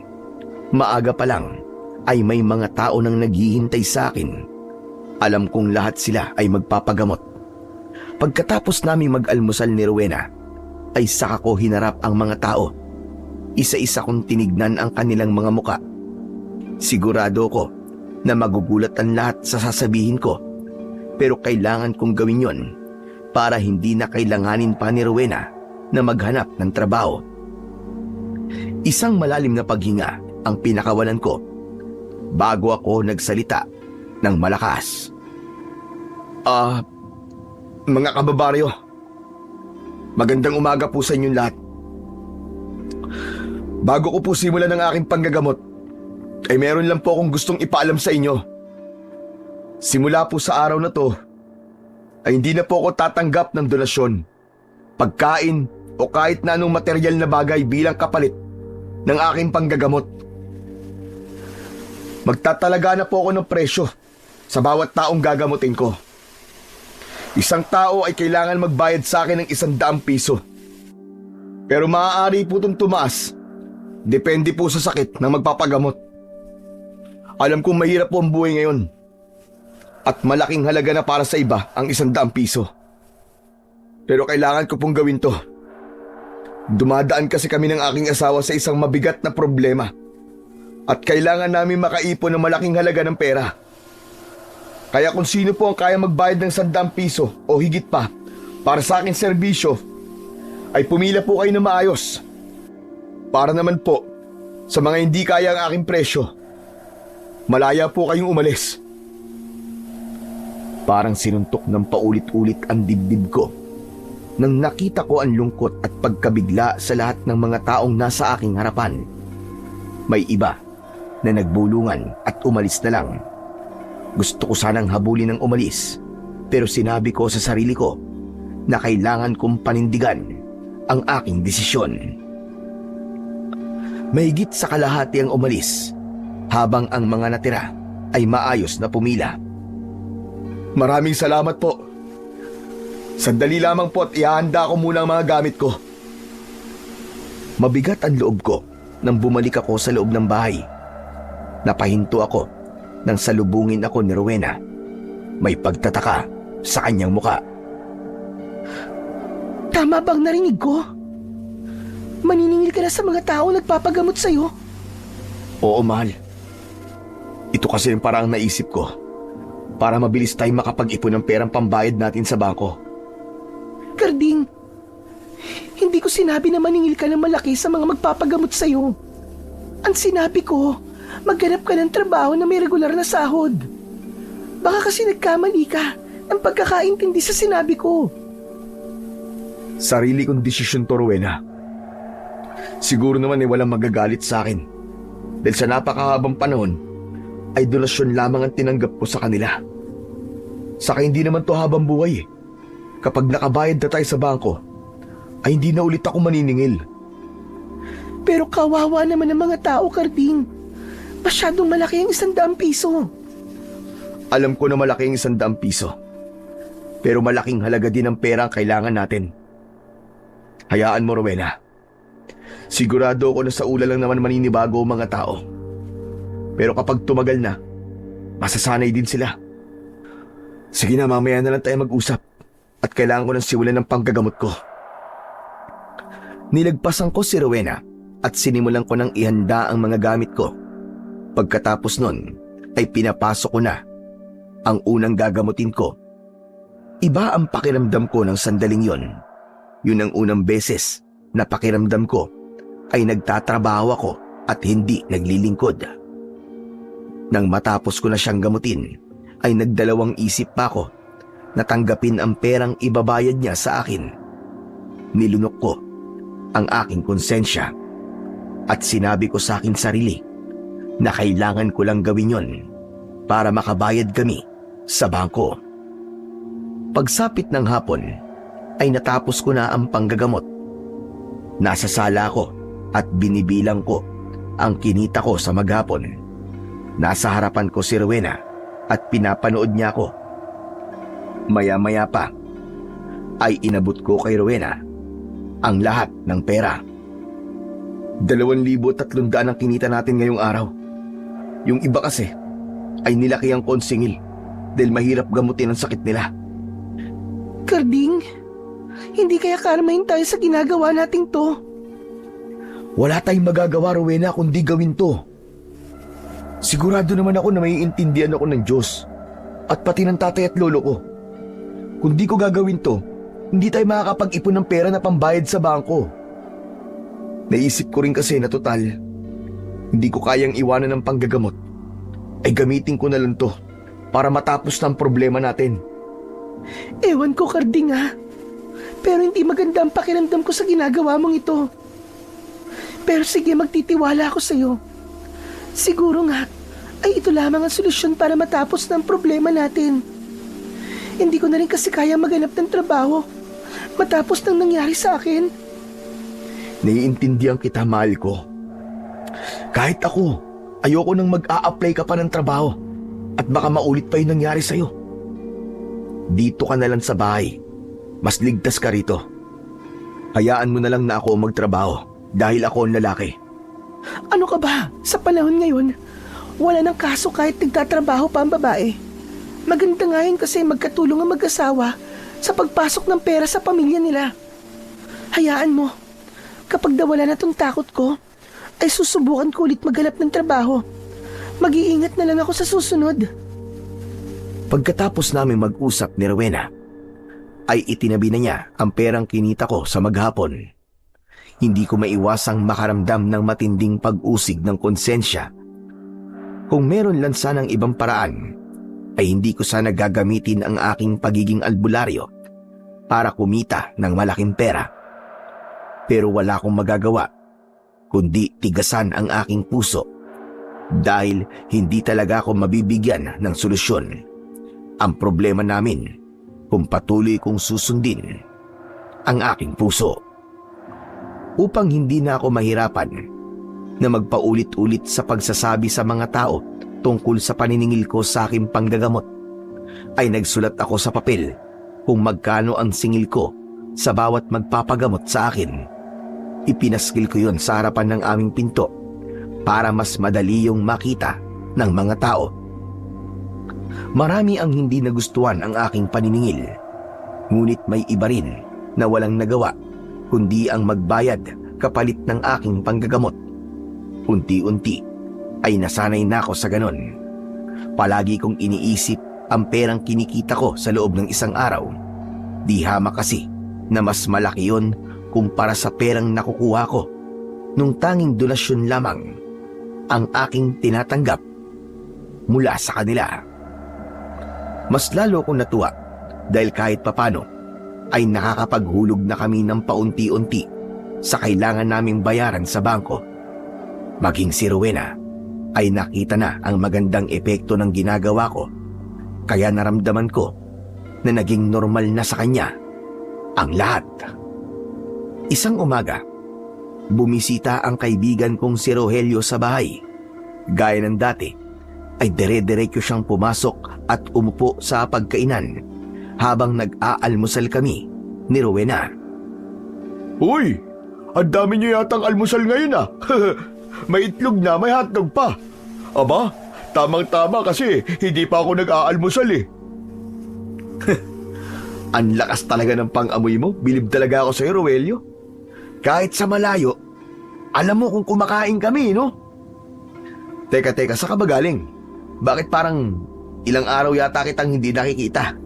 maaga pa lang ay may mga tao nang naghihintay sa akin. Alam kong lahat sila ay magpapagamot. Pagkatapos naming mag-almusal ni Rowena, ay saka ko hinarap ang mga tao. Isa-isa kong tinignan ang kanilang mga muka. Sigurado ko na magugulat ang lahat sa sasabihin ko, pero kailangan kong gawin yon para hindi na kailanganin pa ni Rowena na maghanap ng trabaho. Isang malalim na paghinga ang pinakawalan ko bago ako nagsalita ng malakas. Mga kababaryo, magandang umaga po sa inyong lahat. Bago ko po simulan ng aking panggagamot, ay meron lang po akong gustong ipaalam sa inyo. Simula po sa araw na to, ay hindi na po ako tatanggap ng donasyon, pagkain o kahit na anong materyal na bagay bilang kapalit ng aking panggagamot. Magtatalaga na po ako ng presyo sa bawat taong gagamutin ko. Isang tao ay kailangan magbayad sa akin ng 100 piso. Pero maaari po itong tumaas. Depende po sa sakit ng magpapagamot. Alam kong mahirap po ang buhay ngayon. At malaking halaga na para sa iba ang 100 piso. Pero kailangan ko pong gawin to. Dumadaan kasi kami ng aking asawa sa isang mabigat na problema. At kailangan namin makaipon ng malaking halaga ng pera. Kaya kung sino po ang kaya magbayad ng 100 piso o higit pa para sa aking serbisyo, ay pumila po kayo na maayos. Para naman po, sa mga hindi kaya ang aking presyo, malaya po kayong umalis. Parang sinuntok ng paulit-ulit ang dibdib ko nang nakita ko ang lungkot at pagkabigla sa lahat ng mga taong nasa aking harapan. May iba na nagbulungan at umalis na lang. Gusto ko sanang habulin ng umalis, pero sinabi ko sa sarili ko na kailangan kong panindigan ang aking desisyon. Mahigit sa kalahati ang umalis, habang ang mga natira ay maayos na pumila. Maraming salamat po. Sandali lamang po at ihahanda ko muna ang mga gamit ko. Mabigat ang loob ko nang bumalik ako sa loob ng bahay. Napahinto ako nang salubungin ako ni Rowena. May pagtataka sa kanyang muka. Tama bang narinig ko? Maniningil ka na sa mga tao nagpapagamot sa'yo? Oo, mahal. Ito kasi yung parang naisip ko para mabilis tayong makapag-ipon ng perang pambayad natin sa bangko. Karding, hindi ko sinabi na maningil ka ng malaki sa mga magpapagamot sa'yo. Ang sinabi ko, maghanap ka ng trabaho na may regular na sahod. Baka kasi nagkamali ka ng pagkakaintindi sa sinabi ko. Sarili kong desisyon to, Rowena. Siguro naman walang magagalit sa akin. Dahil sa napakahabang panahon, ay donasyon lamang ang tinanggap ko sa kanila. Saka hindi naman to habang buhay eh. Kapag nakabayad na tayo sa bangko, ay hindi na ulit ako maniningil. Pero kawawa naman ang mga tao, Karding. Masyadong malaki ang 100 piso. Alam ko na malaki ang 100 piso. Pero malaking halaga din ang pera ang kailangan natin. Hayaan mo, Rowena. Sigurado ako na sa ula lang naman maninibago ang mga tao. Pero kapag tumagal na, masasanay din sila. Sige na, mamaya na lang tayo mag-usap. At kailangan ko ng simulan ng panggagamot ko. Nilagpasan ko si Rowena at sinimulan ko nang ihanda ang mga gamit ko. Pagkatapos nun, ay pinapasok ko na ang unang gagamutin ko. Iba ang pakiramdam ko ng sandaling yon. Yun ang unang beses na pakiramdam ko ay nagtatrabaho ako at hindi naglilingkod. Nang matapos ko na siyang gamutin, ay nagdalawang isip pa ako na tanggapin ang perang ibabayad niya sa akin. Nilunok ko ang aking konsensya at sinabi ko sa aking sarili na kailangan ko lang gawin yon para makabayad kami sa bangko. Pagsapit ng hapon ay natapos ko na ang panggagamot. Nasa sala ko at binibilang ko ang kinita ko sa maghapon. Nasa harapan ko si Rowena at pinapanood niya ako. Maya-maya pa ay inabot ko kay Rowena ang lahat ng pera. 2,300 ang kinita natin ngayong araw. Yung iba kasi ay nilakihang konsingil dahil mahirap gamutin ang sakit nila. Karding, hindi kaya karmahin tayo sa ginagawa nating to? Wala tayong magagawa, Rowena, kundi gawin to. Sigurado naman ako na maiintindihan ako ng Diyos at pati ng tatay at lolo ko. Kung di ko gagawin to, hindi tayo makakapag-ipon ng pera na pambayad sa bangko. Naisip ko rin kasi na total, hindi ko kayang iwanan ng panggagamot, ay gamitin ko na lang to para matapos ng problema natin. Ewan ko, Karding ha. Pero hindi maganda ang pakiramdam ko sa ginagawa mong ito. Pero sige, magtitiwala ako sa'yo. Siguro nga, ay ito lamang ang solusyon para matapos ng problema natin. Hindi ko na rin kasi kaya maghanap ng trabaho matapos ng nangyari sa akin. Naiintindihan kita, mahal ko. Kahit ako, ayoko nang mag-a-apply ka pa ng trabaho at baka maulit pa yung nangyari sa'yo. Dito ka na lang sa bahay. Mas ligtas ka rito. Hayaan mo na lang na ako magtrabaho dahil ako ang lalaki. Ano ka ba? Sa panahon ngayon, wala nang kaso kahit nagtatrabaho pa ang babae. Maganda nga yun kasi magkatulong ang mag-asawa sa pagpasok ng pera sa pamilya nila. Hayaan mo, kapag nawala na tong takot ko, ay susubukan ko ulit maghanap ng trabaho. Mag-iingat na lang ako sa susunod. Pagkatapos namin mag-usap ni Rowena, ay itinabi na niya ang perang kinita ko sa maghapon. Hindi ko maiwasang makaramdam ng matinding pag-usig ng konsensya. Kung meron lang sanang ibang paraan, ay hindi ko sana gagamitin ang aking pagiging albularyo para kumita ng malaking pera. Pero wala akong magagawa, kundi tigasan ang aking puso dahil hindi talaga ako mabibigyan ng solusyon. Ang problema namin kung patuloy kong susundin ang aking puso. Upang hindi na ako mahirapan na magpaulit-ulit sa pagsasabi sa mga tao tungkol sa paniningil ko sa aking panggagamot, ay nagsulat ako sa papel kung magkano ang singil ko sa bawat magpapagamot sa akin. Ipinaskil ko yon sa harapan ng aming pinto para mas madali yung makita ng mga tao. Marami ang hindi nagustuhan ang aking paniningil, ngunit may iba rin na walang nagawa kundi ang magbayad kapalit ng aking panggagamot. Unti-unti ay nasanay na ako sa ganon. Palagi kong iniisip ang perang kinikita ko sa loob ng isang araw. Di hama kasi na mas malaki yun kumpara sa perang nakukuha ko nung tanging donasyon lamang ang aking tinatanggap mula sa kanila. Mas lalo akong natuwa dahil kahit papano ay nakakapaghulog na kami ng paunti-unti sa kailangan naming bayaran sa bangko. Maging si Rowena ay nakita na ang magandang epekto ng ginagawa ko, kaya naramdaman ko na naging normal na sa kanya ang lahat. Isang umaga, bumisita ang kaibigan kong si Rogelio sa bahay. Gaya ng dati, ay dire-diretso siyang pumasok at umupo sa pagkainan habang nag-aalmusal kami ni Rowena. Uy! Ang dami niyo yatang almusal ngayon ah! May itlog na, may hotdog pa! Aba, tamang-tama kasi hindi pa ako nag-aalmusal eh. Ang lakas talaga ng pang-amoy mo. Bilib talaga ako sa'yo, Rogelio. Kahit sa malayo, alam mo kung kumakain kami, no? Teka, saan ka ba galing? Bakit parang ilang araw yata kitang hindi nakikita?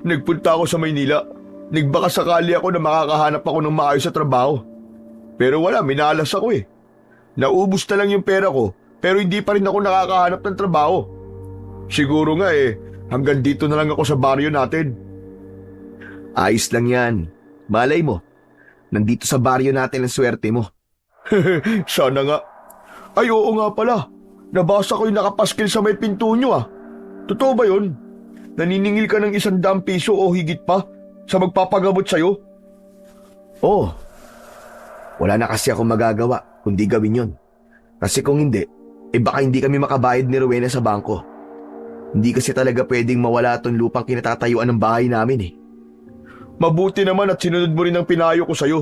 Nagpunta ako sa Maynila. Nagbaka sakali ako na makakahanap ako ng maayos sa trabaho. Pero wala, minalas ako eh. Naubos na lang yung pera ko, pero hindi pa rin ako nakakahanap ng trabaho. Siguro nga hanggang dito na lang ako sa baryo natin. Ayos lang yan. Malay mo, nandito sa baryo natin ang swerte mo. Sana nga. Ay oo nga pala, nabasa ko yung nakapaskil sa may pinto nyo ah. Totoo ba yun? Naniningil ka ng 100 piso o higit pa sa magpapagamot sa'yo? Wala na kasi ako magagawa kundi gawin yun. Kasi kung hindi, baka hindi kami makabayad ni Rowena sa bangko. Hindi kasi talaga pwedeng mawala itong lupang kinatatayuan ng bahay namin eh. Mabuti naman at sinunod mo rin ang pinayo ko sa'yo.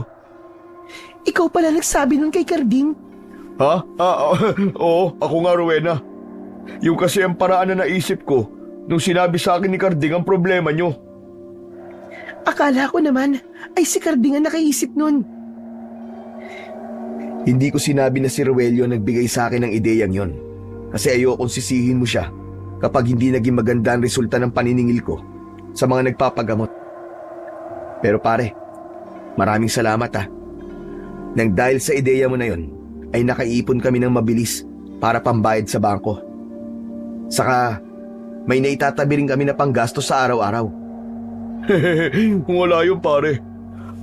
Ikaw pala nagsabi nun kay Carding. Ha? Oo, ako nga Rowena. Yung kasi ang paraan na naisip ko nung sinabi sa akin ni Carding ang problema nyo. Akala ko naman ay si Carding ang nakaisip nun. Hindi ko sinabi na si Roelio nagbigay sa akin ng ideyang yon. Kasi ayokong sisihin mo siya kapag hindi naging maganda ang resulta ng paniningil ko sa mga nagpapagamot. Pero pare, maraming salamat ha. Nang dahil sa ideya mo na yon, ay nakaipon kami ng mabilis para pambayad sa bangko. Saka, may naitatabi rin kami na panggastos sa araw-araw. Wala yun pare.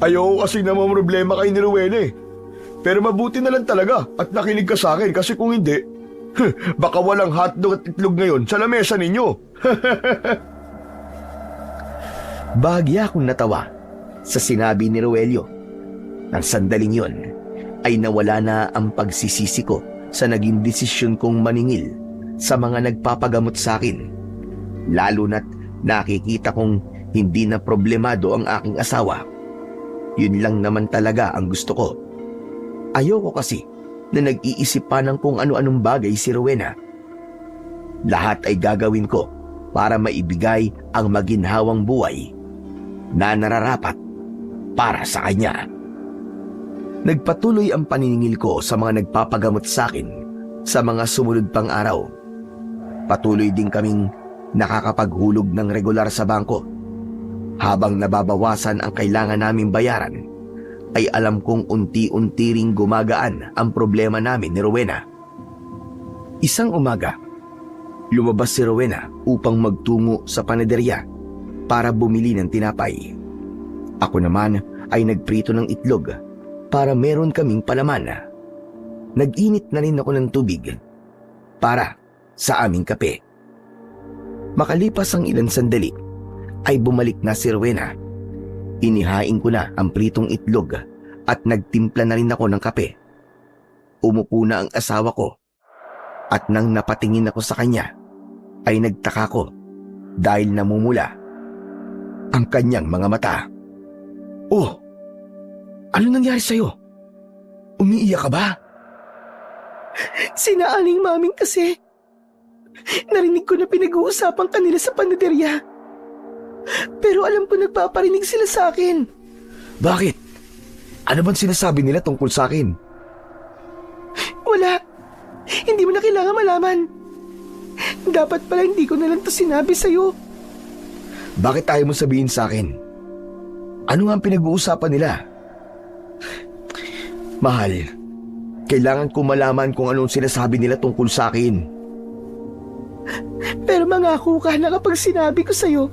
Ayoko kasi naman problema kay ni Rowena eh. Pero mabuti na lang talaga at nakinig ka sa akin kasi kung hindi, baka walang hotdog at itlog ngayon sa lamesa ninyo. Bahagya akong natawa sa sinabi ni Roelio. Nang sandaling yon, ay nawala na ang pagsisisi ko sa naging desisyon kong maningil sa mga nagpapagamot sa akin. Lalo na't nakikita kong hindi na problemado ang aking asawa. Yun lang naman talaga ang gusto ko. Ayoko kasi na nag-iisip pa ng kung ano-anong bagay si Rowena. Lahat ay gagawin ko para maibigay ang maginhawang buhay na nararapat para sa kanya. Nagpatuloy ang paniningil ko sa mga nagpapagamot sa akin sa mga sumunod pang araw. Patuloy din kaming nakakapaghulog ng regular sa bangko. Habang nababawasan ang kailangan naming bayaran, ay alam kong unti-unti ring gumagaan ang problema namin ni Rowena. Isang umaga, lumabas si Rowena upang magtungo sa panaderya para bumili ng tinapay. Ako naman ay nagprito ng itlog para meron kaming palaman. Nag-init na rin ako ng tubig para sa aming kape. Makalipas ang ilang sandali, ay bumalik na si Rowena. Inihain ko na ang pritong itlog at nagtimpla na rin ako ng kape. Umupo na ang asawa ko at nang napatingin ako sa kanya ay nagtaka ko dahil namumula ang kanyang mga mata. Oh, ano nangyari sa'yo? Umiiyak ka ba? Sinaaling maming kasi. Narinig ko na pinag-uusapan kanila sa panaderya. Pero alam ko nagpaparinig sila sa akin. Bakit? Ano bang sinasabi nila tungkol sa akin? Wala. Hindi mo na kailangan malaman. Dapat pala hindi ko na lang to sinabi sa'yo. Bakit ayaw mo sabihin sa akin? Ano nga ang pinag-uusapan nila? Mahal, kailangan ko malaman kung anong sinasabi nila tungkol sa akin. Pero mangako ka na kapag sinabi ko sa'yo,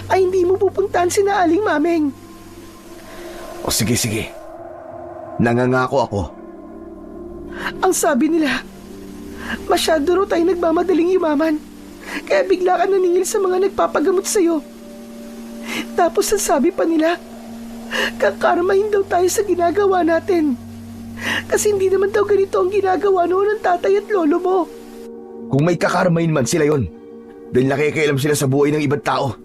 ay hindi mo pupuntahan si Aling Mameng. O sige. Nangangako ako. Ang sabi nila, masyado raw tayo nagmamadaling yumaman, kaya bigla ka naningil sa mga nagpapagamot sa'yo. Tapos ang sabi pa nila, kakarmahin daw tayo sa ginagawa natin. Kasi hindi naman daw ganito ang ginagawa noon ng tatay at lolo mo. Kung may kakarmahin man sila yon, dahil nakikialam sila sa buhay ng ibang tao.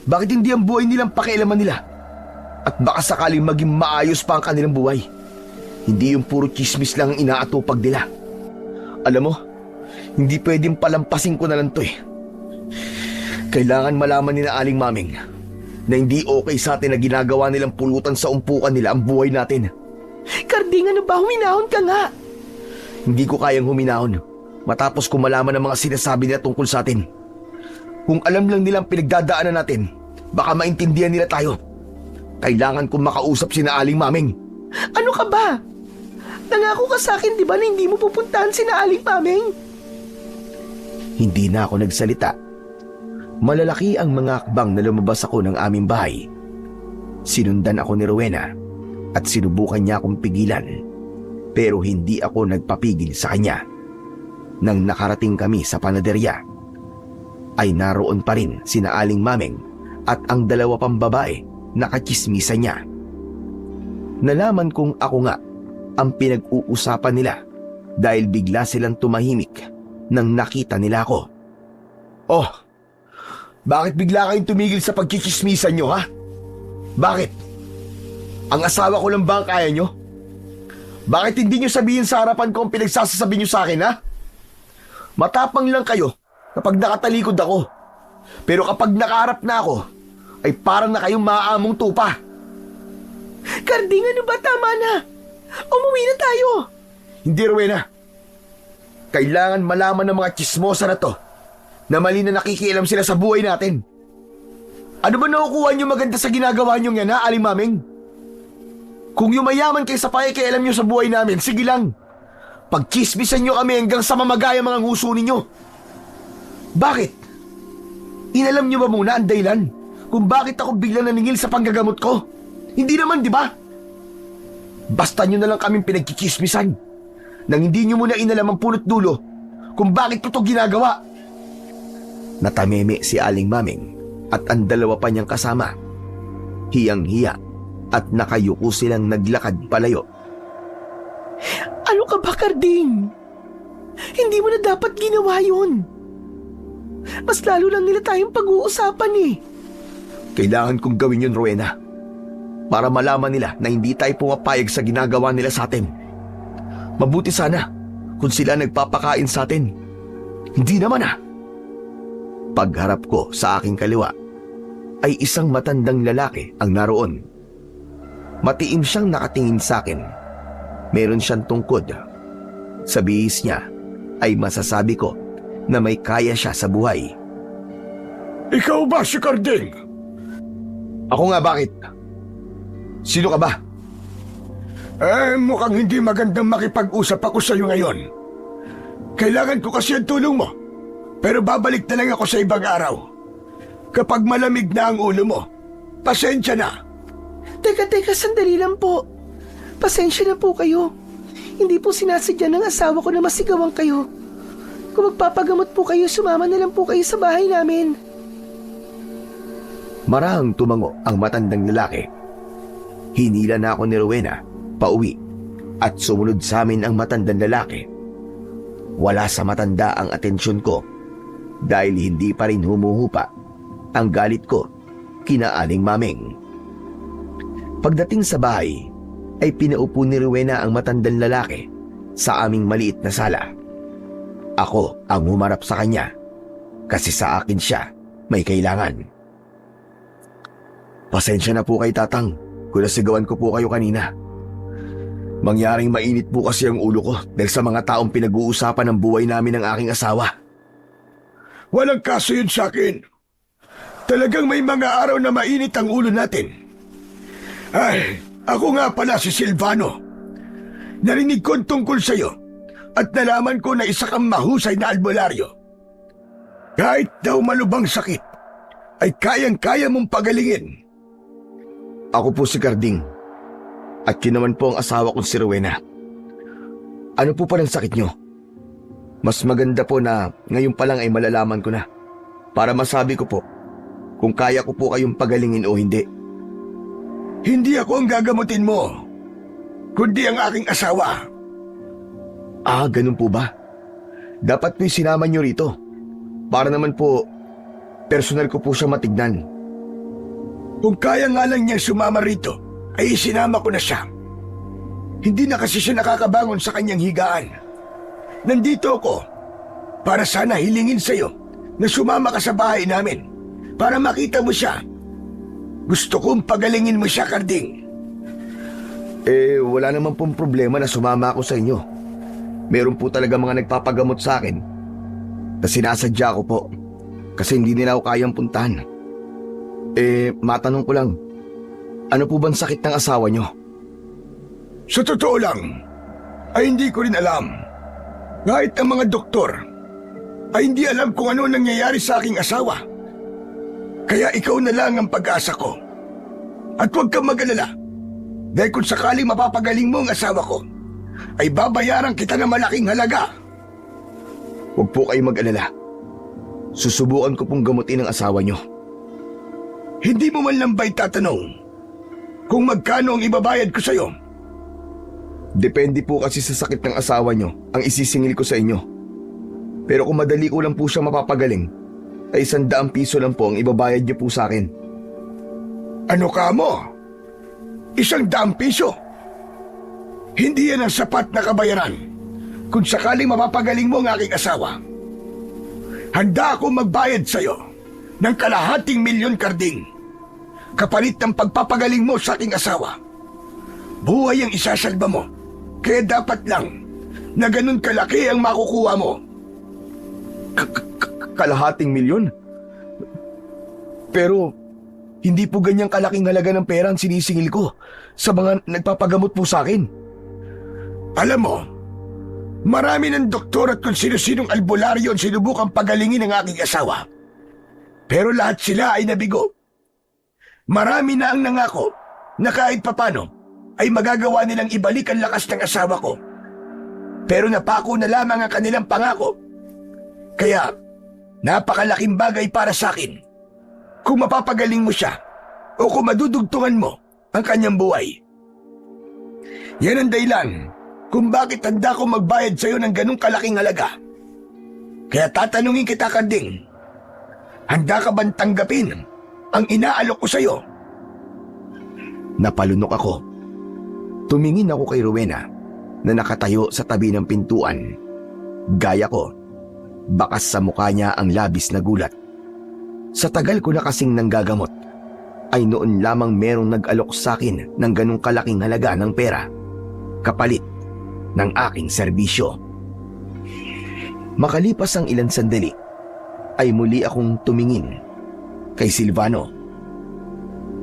Bakit hindi ang buhay nilang pakialaman nila? At baka sakaling maging maayos pa ang kanilang buhay. Hindi yung puro chismis lang ang inaatupag nila. Alam mo, hindi pwedeng palampasin ko na lang to eh. Kailangan malaman ni Aling Mameng na hindi okay sa atin na ginagawa nilang pulutan sa umpukan nila ang buhay natin. Carding, ano ba? Huminahon ka nga. Hindi ko kayang huminahon matapos ko malaman ang mga sinasabi nila tungkol sa atin. Kung alam lang nilang pinagdadaanan natin, baka maintindihan nila tayo. Kailangan kong makausap si Aling Mameng. Ano ka ba? Nangako ka sa akin, di ba, na hindi mo pupuntahan si Aling Mameng? Hindi na ako nagsalita. Malalaki ang mga akbang na lumabas ako ng aming bahay. Sinundan ako ni Rowena at sinubukan niya akong pigilan. Pero hindi ako nagpapigil sa kanya. Nang nakarating kami sa panaderya, ay naroon pa rin si Aling Mameng at ang dalawa pang babae na kachismisa niya. Nalaman kong ako nga ang pinag-uusapan nila dahil bigla silang tumahimik nang nakita nila ako. Oh, bakit bigla kayong tumigil sa pagkikismisan nyo, ha? Bakit? Ang asawa ko lang ba ang kaya nyo? Bakit hindi nyo sabihin sa harapan ko ang pinagsasasabi nyo sa akin, ha? Matapang lang kayo kapag nakatalikod ako. Pero kapag nakaharap na ako, ay parang na kayong maaamong tupa. Karding, ano ba? Tama na. Umuwi na tayo. Hindi, Rowena. Kailangan malaman ng mga tsismosa na to na mali na nakikialam sila sa buhay natin. Ano ba nakukuha nyo maganda sa ginagawa nyo yan, ha, Aling Maming? Kung yumayaman kayo sa pakikialam nyo sa buhay namin, sige lang. Pagchismisan nyo kami hanggang sa mamagaya mga nguso ninyo. Bakit? Inalam nyo ba muna ang dahilan kung bakit ako biglang naningil sa panggagamot ko? Hindi naman, di ba? Basta nyo na lang kaming pinagkikismisan nang hindi nyo muna inalam ang punot dulo kung bakit ko to ginagawa. Natameme si Aling Maming at ang dalawa pa niyang kasama. Hiyang-hiya at nakayuko silang naglakad palayo. Ano ka ba, Karding? Hindi mo na dapat ginawa yun. Mas lalo lang nila tayong pag-uusapan eh. Kailangan kong gawin yun, Rowena, para malaman nila na hindi tayo pumapayag sa ginagawa nila sa atin. Mabuti sana kung sila nagpapakain sa atin. Hindi naman ah. Pagharap ko sa aking kaliwa ay isang matandang lalaki ang naroon. Matiim siyang nakatingin sa akin. Meron siyang tungkod. Sa bihis niya ay masasabi ko na may kaya siya sa buhay. Ikaw ba si Karding? Ako nga, bakit? Sino ka ba? Mukhang hindi magandang makipag-usap ako sa iyo ngayon. Kailangan ko kasi ang tulong mo. Pero babalik na lang ako sa ibang araw. Kapag malamig na ang ulo mo, pasensya na. Teka, sandali lang po. Pasensya na po kayo. Hindi po sinasadya ng asawa ko na masigawan kayo. Kung magpapagamot po kayo, sumama na lang po kayo sa bahay namin. Marahang tumango ang matandang lalaki. Hinila na ako ni Rowena pauwi at sumunod sa amin ang matandang lalaki. Wala sa matanda ang atensyon ko dahil hindi pa rin humuhupa ang galit ko kina Aling Maming. Pagdating sa bahay ay pinaupo ni Rowena ang matandang lalaki sa aming maliit na sala. Ako ang humarap sa kanya kasi sa akin siya may kailangan. Pasensya na po kay Tatang kung nasigawan ko po kayo kanina. Mangyaring mainit po kasi ang ulo ko dahil sa mga taong pinag-uusapan ng buhay namin ng aking asawa. Walang kaso yun sa akin. Talagang may mga araw na mainit ang ulo natin. Ay, ako nga pala si Silvano. Narinig ko tungkol sa iyo at nalaman ko na isa kang mahusay na albularyo. Kahit daw malubang sakit, ay kayang-kaya mong pagalingin. Ako po si Karding at yun naman po ang asawa kong si Rowena. Ano po palang sakit nyo? Mas maganda po na ngayon pa lang ay malalaman ko na para masabi ko po kung kaya ko po kayong pagalingin o hindi. Hindi ako ang gagamutin mo, kundi ang aking asawa. Ah, ganun po ba? Dapat po'y sinama nyo rito para naman po personal ko po siya matignan. Kung kaya nga lang niya sumama rito, ay isinama ko na siya. Hindi na kasi siya nakakabangon sa kanyang higaan. Nandito ako para sana hilingin sa'yo na sumama ka sa bahay namin para makita mo siya. Gusto kong pagalingin mo siya, Karding. Wala naman pong problema na sumama ako sa inyo. Meron po talaga mga nagpapagamot sa akin na sinasadya ko po kasi hindi nila ako kayang puntahan. Matanong ko lang, ano po bang sakit ng asawa nyo? Sa totoo lang, ay hindi ko rin alam. Kahit ang mga doktor, ay hindi alam kung ano nangyayari sa aking asawa. Kaya ikaw na lang ang pag-asa ko. At huwag kang mag-alala. Dahil kung sakaling mapapagaling mo ang asawa ko, ay babayaran kita ng malaking halaga. Huwag po kayong mag-alala. Susubukan ko pong gamutin ang asawa nyo. Hindi mo man lang ba'y tatanong kung magkano ang ibabayad ko sa'yo? Depende po kasi sa sakit ng asawa nyo ang isisingil ko sa inyo. Pero kung madali ko lang po siya mapapagaling, ay 100 piso lang po ang ibabayad niyo po sa akin. Ano ka mo? 100 piso? Hindi yan ang sapat na kabayaran kung sakaling mapapagaling mo ang aking asawa. Handa akong magbayad sa'yo ng 250,000 karding kapalit ng pagpapagaling mo sa aking asawa. Buhay ang isasalba mo, kaya dapat lang na ganun kalaki ang makukuha mo. 250,000? Pero hindi po ganyang kalaking halaga ng pera ang sinisingil ko sa mga nagpapagamot po sa akin. Alam mo, marami ng doktor at kung sino-sinong albularyo ang sinubukang pagalingin ng aking asawa. Pero lahat sila ay nabigo. Marami na ang nangako na kahit papano ay magagawa nilang ibalik ang lakas ng asawa ko. Pero napako na lamang ang kanilang pangako. Kaya, napakalaking bagay para sa akin kung mapapagaling mo siya o kung madudugtungan mo ang kanyang buhay. Yan ang dahilan kung bakit handa ko magbayad sa'yo ng ganong kalaking halaga. Kaya tatanungin kita, Karding, handa ka bang tanggapin ang inaalok ko sa'yo? Napalunok ako. Tumingin ako kay Rowena na nakatayo sa tabi ng pintuan. Gaya ko, bakas sa mukha niya ang labis na gulat. Sa tagal ko na kasing nanggagamot, ay noon lamang merong nag-alok sa akin ng ganong kalaking halaga ng pera, kapalit ng aking serbisyo. Makalipas ang ilang sandali, ay muli akong tumingin kay Silvano.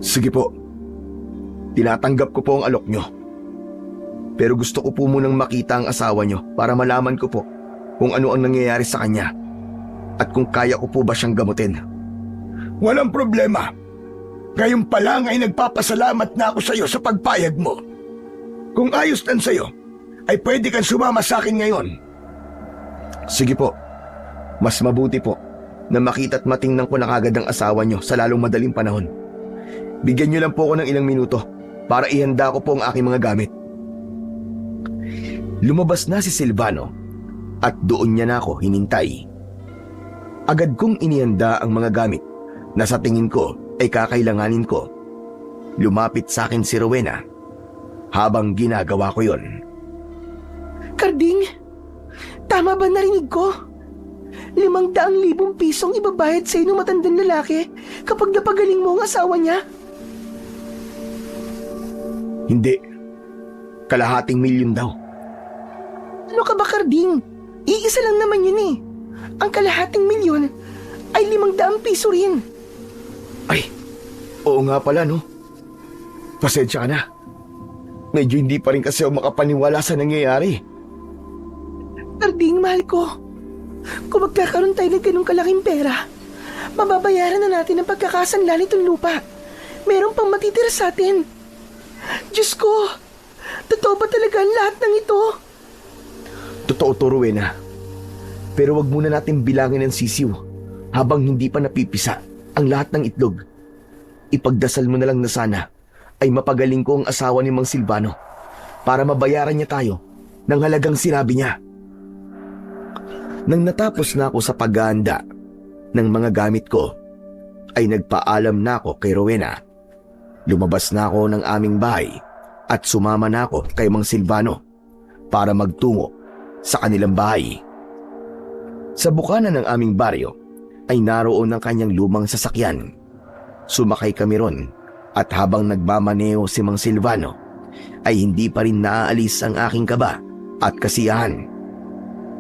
Sige po, tinatanggap ko po ang alok nyo. Pero gusto ko po munang makita ang asawa nyo para malaman ko po kung ano ang nangyayari sa kanya at kung kaya ko po ba siyang gamutin. Walang problema. Ngayon pa lang ay nagpapasalamat na ako sa iyo sa pagpayag mo. Kung ayos lang sa iyo, ay pwede kang sumama sa akin ngayon. Sige po, mas mabuti po na makita at matingnan ko na kagad ang asawa nyo sa lalong madaling panahon. Bigyan nyo lang po ako ng ilang minuto para ihanda ko po ang aking mga gamit. Lumabas na si Silvano at doon niya na ako hinintay. Agad kong inihanda ang mga gamit na sa tingin ko ay kakailanganin ko. Lumapit sa akin si Rowena habang ginagawa ko yon. Karding, tama ba narinig ko? 500,000 pisong ibabayad sa'yo ng matandang lalaki kapag napagaling mo ang asawa niya? Hindi. 250,000 daw. Ano ka ba, Karding? Iisa lang naman yun eh. Ang 250,000 ay 500 piso rin. Ay, oo nga pala no. Pasensya ka na. Medyo hindi pa rin kasi ako makapaniwala sa nangyayari. Karding, mahal ko. Kung magkakaroon tayo ng ganung kalaking pera, mababayaran na natin ang pagkakasanla nitong lupa. Meron pang matitira sa atin. Diyos ko, totoo ba talaga ang lahat ng ito? Totoo to, Rowena. Pero wag muna natin bilangin ang sisiw habang hindi pa napipisa ang lahat ng itlog. Ipagdasal mo na lang na sana ay mapagaling ko ang asawa ni Mang Silvano para mabayaran niya tayo ng halagang sinabi niya. Nang natapos na ako sa paghahanda ng mga gamit ko, ay nagpaalam na ako kay Rowena. Lumabas na ako ng aming bahay at sumama na ako kay Mang Silvano para magtungo sa kanilang bahay. Sa bukana ng aming baryo ay naroon ang kanyang lumang sasakyan. Sumakay kami ron at habang nagmamaneo si Mang Silvano ay hindi pa rin naaalis ang aking kaba at kasiyahan.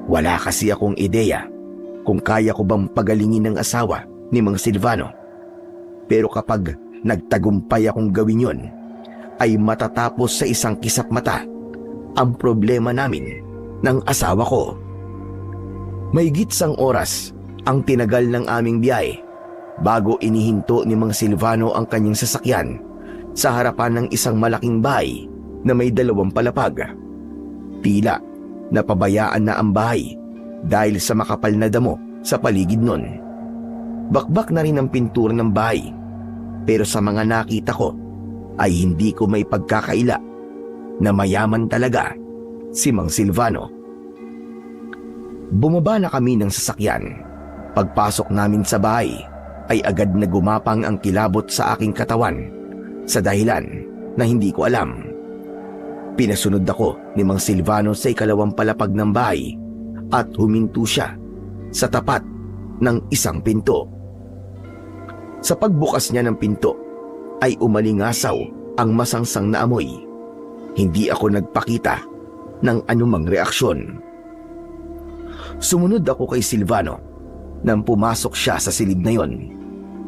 Wala kasi akong ideya kung kaya ko bang pagalingin ang asawa ni Mang Silvano. Pero kapag nagtagumpay akong gawin yon, ay matatapos sa isang kisap mata ang problema namin ng asawa ko. Mahigit 1 oras ang tinagal ng aming biyahe bago inihinto ni Mang Silvano ang kanyang sasakyan sa harapan ng isang malaking bahay na may 2 palapag. Tila napabayaan na ang bahay dahil sa makapal na damo sa paligid nun. Bakbak na rin ang pintura ng bahay, pero sa mga nakita ko ay hindi ko may pagkakaila na mayaman talaga si Mang Silvano. Bumaba na kami ng sasakyan. Pagpasok namin sa bahay ay agad na gumapang ang kilabot sa aking katawan sa dahilan na hindi ko alam. Pinasunod ako ni Mang Silvano sa ikalawang palapag ng bahay at huminto siya sa tapat ng isang pinto. Sa pagbukas niya ng pinto ay umalingasaw ang masangsang na amoy. Hindi ako nagpakita ng anumang reaksyon. Sumunod ako kay Silvano nang pumasok siya sa silid na yon.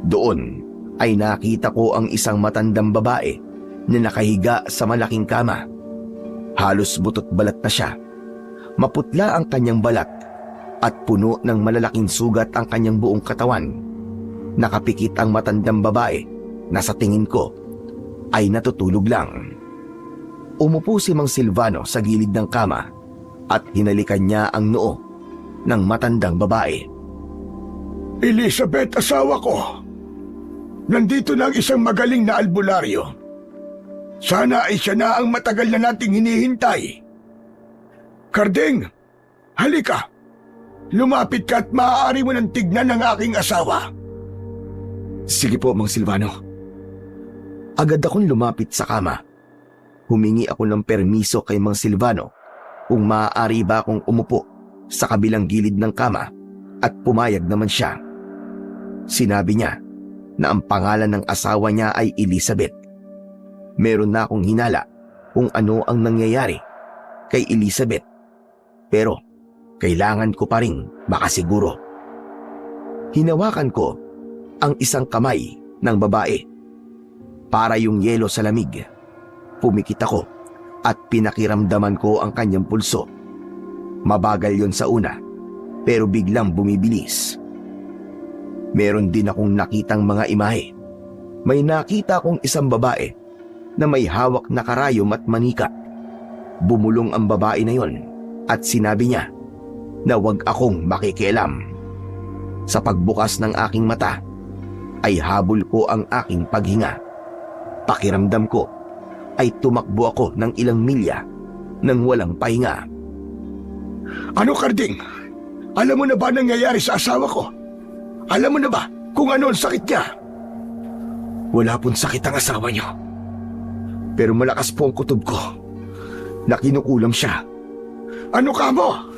Doon ay nakita ko ang isang matandang babae na nakahiga sa malaking kama. Halos butot balat na siya. Maputla ang kanyang balat at puno ng malalaking sugat ang kanyang buong katawan. Nakapikit ang matandang babae na sa tingin ko ay natutulog lang. Umupo si Mang Silvano sa gilid ng kama at hinalikan niya ang noo ng matandang babae. Elizabeth, asawa ko. Nandito na ang isang magaling na albularyo. Sana ay siya na ang matagal na nating hinihintay. Karding, halika. Lumapit ka at maaari mo nang tignan ng aking asawa. Sige po, Mang Silvano. Agad akong lumapit sa kama. Humingi ako ng permiso kay Mang Silvano kung maaari ba akong umupo sa kabilang gilid ng kama at pumayag naman siya. Sinabi niya na ang pangalan ng asawa niya ay Elizabeth. Meron na akong hinala kung ano ang nangyayari kay Elizabeth, pero kailangan ko pa ring makasiguro. Hinawakan ko ang isang kamay ng babae. Para yung yelo sa lamig. Pumikit ako at pinakiramdaman ko ang kanyang pulso. Mabagal yon sa una, pero biglang bumibilis. Meron din akong nakitang mga imahe. May nakita akong isang babae na may hawak na karayom at manika. Bumulong ang babae na yon at sinabi niya na huwag akong makikialam. Sa pagbukas ng aking mata, ay habol ko ang aking paghinga. Pakiramdam ko ay tumakbo ako ng ilang milya nang walang pahinga. Ano, Karding? Alam mo na ba nangyayari sa asawa ko? Alam mo na ba kung ano ang sakit niya? Wala pong sakit ang asawa niyo. Pero malakas po ang kutob ko na kinukulam siya. Ano ka mo?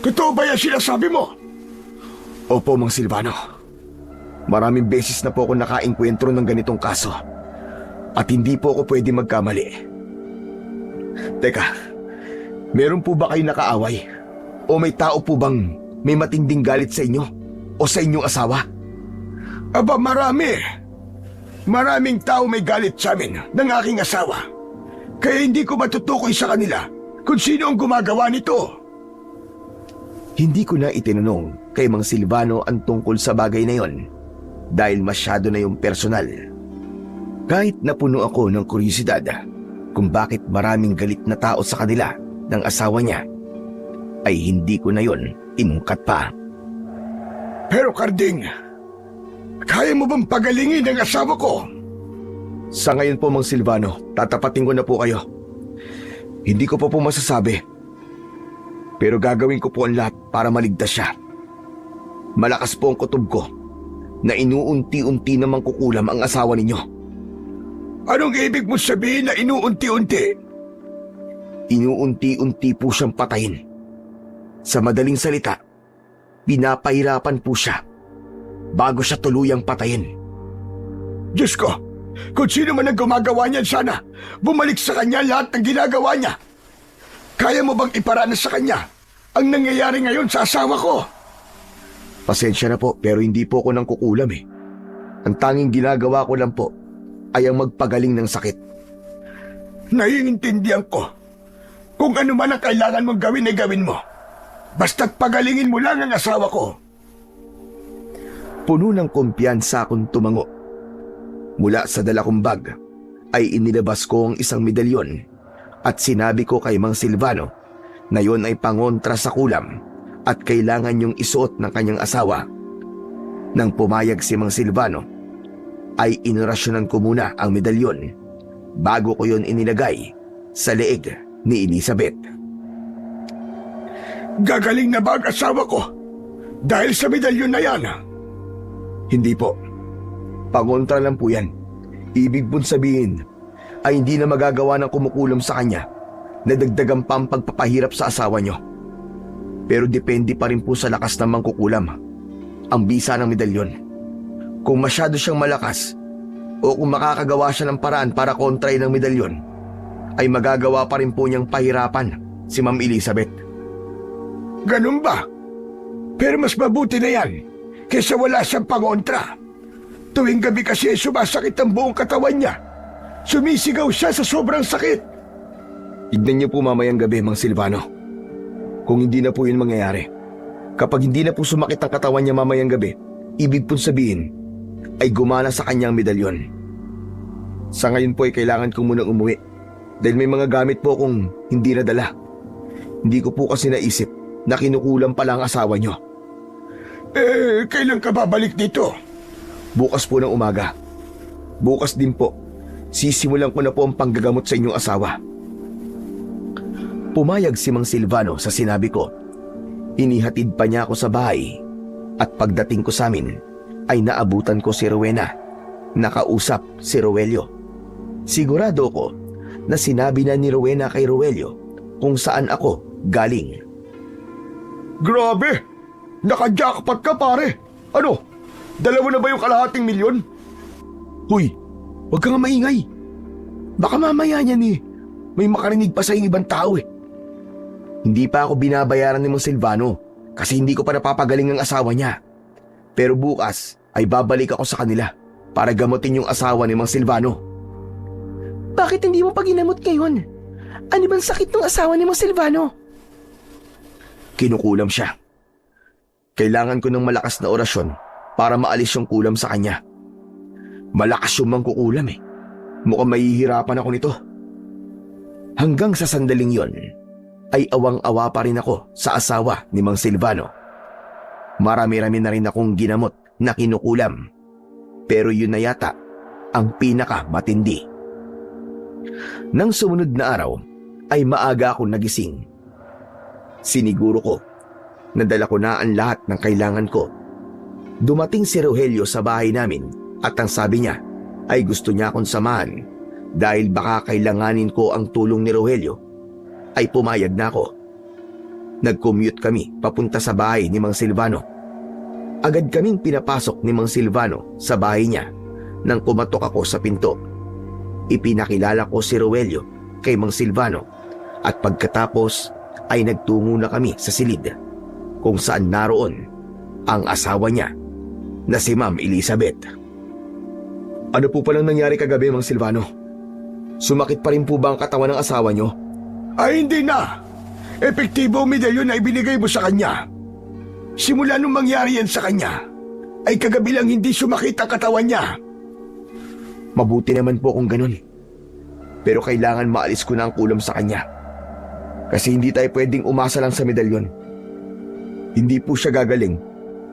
Totoo ba yan sinasabi mo? Opo, Mang Silvano. Maraming beses na po ako nakaengkwentro ng ganitong kaso. At hindi po ako pwede magkamali. Teka, meron po ba kayo nakaaway? O may tao po bang may matinding galit sa inyo? O sa inyong asawa? Aba, marami. Maraming tao may galit sa amin ng aking asawa. Kaya hindi ko matutukoy sa kanila kung sino ang gumagawa nito. Hindi ko na itinanong kay Mang Silvano ang tungkol sa bagay na yon dahil masyado na yung personal. Kahit napuno ako ng kuryosidad kung bakit maraming galit na tao sa kanila ng asawa niya, ay hindi ko na yon inungkat pa. Pero Karding, kaya mo bang pagalingin ang asawa ko? Sa ngayon po, Mang Silvano, tatapatin ko na po kayo. Hindi ko pa po masasabi. Pero gagawin ko po ang lahat para maligtas siya. Malakas po ang kutob ko na inuunti-unti namang kukulam ang asawa ninyo. Anong ibig mo sabihin na inuunti-unti? Inuunti-unti po siyang patayin. Sa madaling salita, pinapahirapan po siya bago siya tuluyang patayin. Diyos ko, kung sino man ang gumagawa niyan, sana bumalik sa kanya lahat ng ginagawa niya. Kaya mo bang iparanas sa kanya ang nangyayari ngayon sa asawa ko? Pasensya na po, pero hindi po ako nang kukulam eh. Ang tanging ginagawa ko lang po ay ang magpagaling ng sakit. Naiintindihan ko. Kung ano man ang kailangan mong gawin ay gawin mo. Basta't pagalingin mo lang ang asawa ko. Puno ng kumpiyansa akong tumango. Mula sa dala kong bag ay inilabas ko ang isang medalyon at sinabi ko kay Mang Silvano na yon ay pangontra sa kulam at kailangan yung isuot ng kanyang asawa. Nang pumayag si Mang Silvano, ay inorasyonan ko muna ang medalyon bago ko yon inilagay sa leeg ni Elizabeth. Gagaling na ba ang asawa ko? Dahil sa medalyon na yan? Hindi po. Pangontra lang po yan. Ibig pong sabihin ay hindi na magagawa ng kumukulam sa kanya na dagdagan pa ang pagpapahirap sa asawa nyo. Pero depende pa rin po sa lakas ng mangkukulam ang bisa ng medalyon. Kung masyado siyang malakas o kung makakagawa siya ng paraan para kontrahin ng medalyon, ay magagawa pa rin po niyang pahirapan si Ma'am Elizabeth. Ganun ba? Pero mas mabuti na yan kaysa wala siyang pangontra. Tuwing gabi kasi sumasakit ang buong katawan niya. Sumisigaw siya sa sobrang sakit. Tignan niyo po mamayang gabi, Mang Silvano. Kung hindi na po yun mangyayari, kapag hindi na po sumakit ang katawan niya mamayang gabi, ibig pong sabihin ay gumana sa kanyang medalyon. Sa ngayon po ay kailangan ko munang umuwi dahil may mga gamit po akong hindi nadala. Hindi ko po kasi naisip na kinukulam pala ang asawa niyo. Kailan ka babalik dito? Bukas po ng umaga. Bukas din po, sisimulan ko na po ang panggagamot sa inyong asawa. Pumayag si Mang Silvano sa sinabi ko. Inihatid pa niya ako sa bahay at pagdating ko sa amin ay naabutan ko si Rowena. Nakausap si Roelio. Sigurado ko na sinabi na ni Rowena kay Roelio kung saan ako galing. Grabe! Naka-jackpot ka pare! Ano? Dalawa na ba yung kalahating milyon? Huy, huwag ka nga maingay. Baka mamaya niyan may makarinig pa sa ibang tao. Hindi pa ako binabayaran ni Mang Silvano kasi hindi ko pa napapagaling ang asawa niya. Pero bukas ay babalik ako sa kanila para gamutin yung asawa ni Mang Silvano. Bakit hindi mo pa ginamot ngayon? Ano bang sakit ng asawa ni Mang Silvano? Kinukulam siya. Kailangan ko ng malakas na orasyon para maalis yung kulam sa kanya. Malakas yung mangkukulam Mukhang mahihirapan ako nito. Hanggang sa sandaling yon, ay awang-awa pa rin ako sa asawa ni Mang Silvano. Marami-rami na rin akong ginamot na kinukulam. Pero yun na yata ang pinakamatindi. Nang sumunod na araw, ay maaga akong nagising. Siniguro ko, nadala ko na ang lahat ng kailangan ko. Dumating si Rogelio sa bahay namin at ang sabi niya ay gusto niya akong samahan dahil baka kailanganin ko ang tulong ni Rogelio. Ay pumayag na ako. Nag-commute kami papunta sa bahay ni Mang Silvano. Agad kaming pinapasok ni Mang Silvano sa bahay niya nang kumatok ako sa pinto. Ipinakilala ko si Rogelio kay Mang Silvano at pagkatapos ay nagtungo na kami sa silid kung saan naroon ang asawa niya na si Ma'am Elizabeth. Ano po palang nangyari kagabi, Mang Silvano? Sumakit pa rin po ba ang katawan ng asawa niyo? Ay hindi na! Epektibo ang medalyon na ibinigay mo sa kanya. Simula nung mangyari yan sa kanya, ay kagabi lang hindi sumakit ang katawan niya. Mabuti naman po kung ganun. Pero kailangan maalis ko na ang kulam sa kanya. Kasi hindi tayo pwedeng umasa lang sa medalyon. Hindi po siya gagaling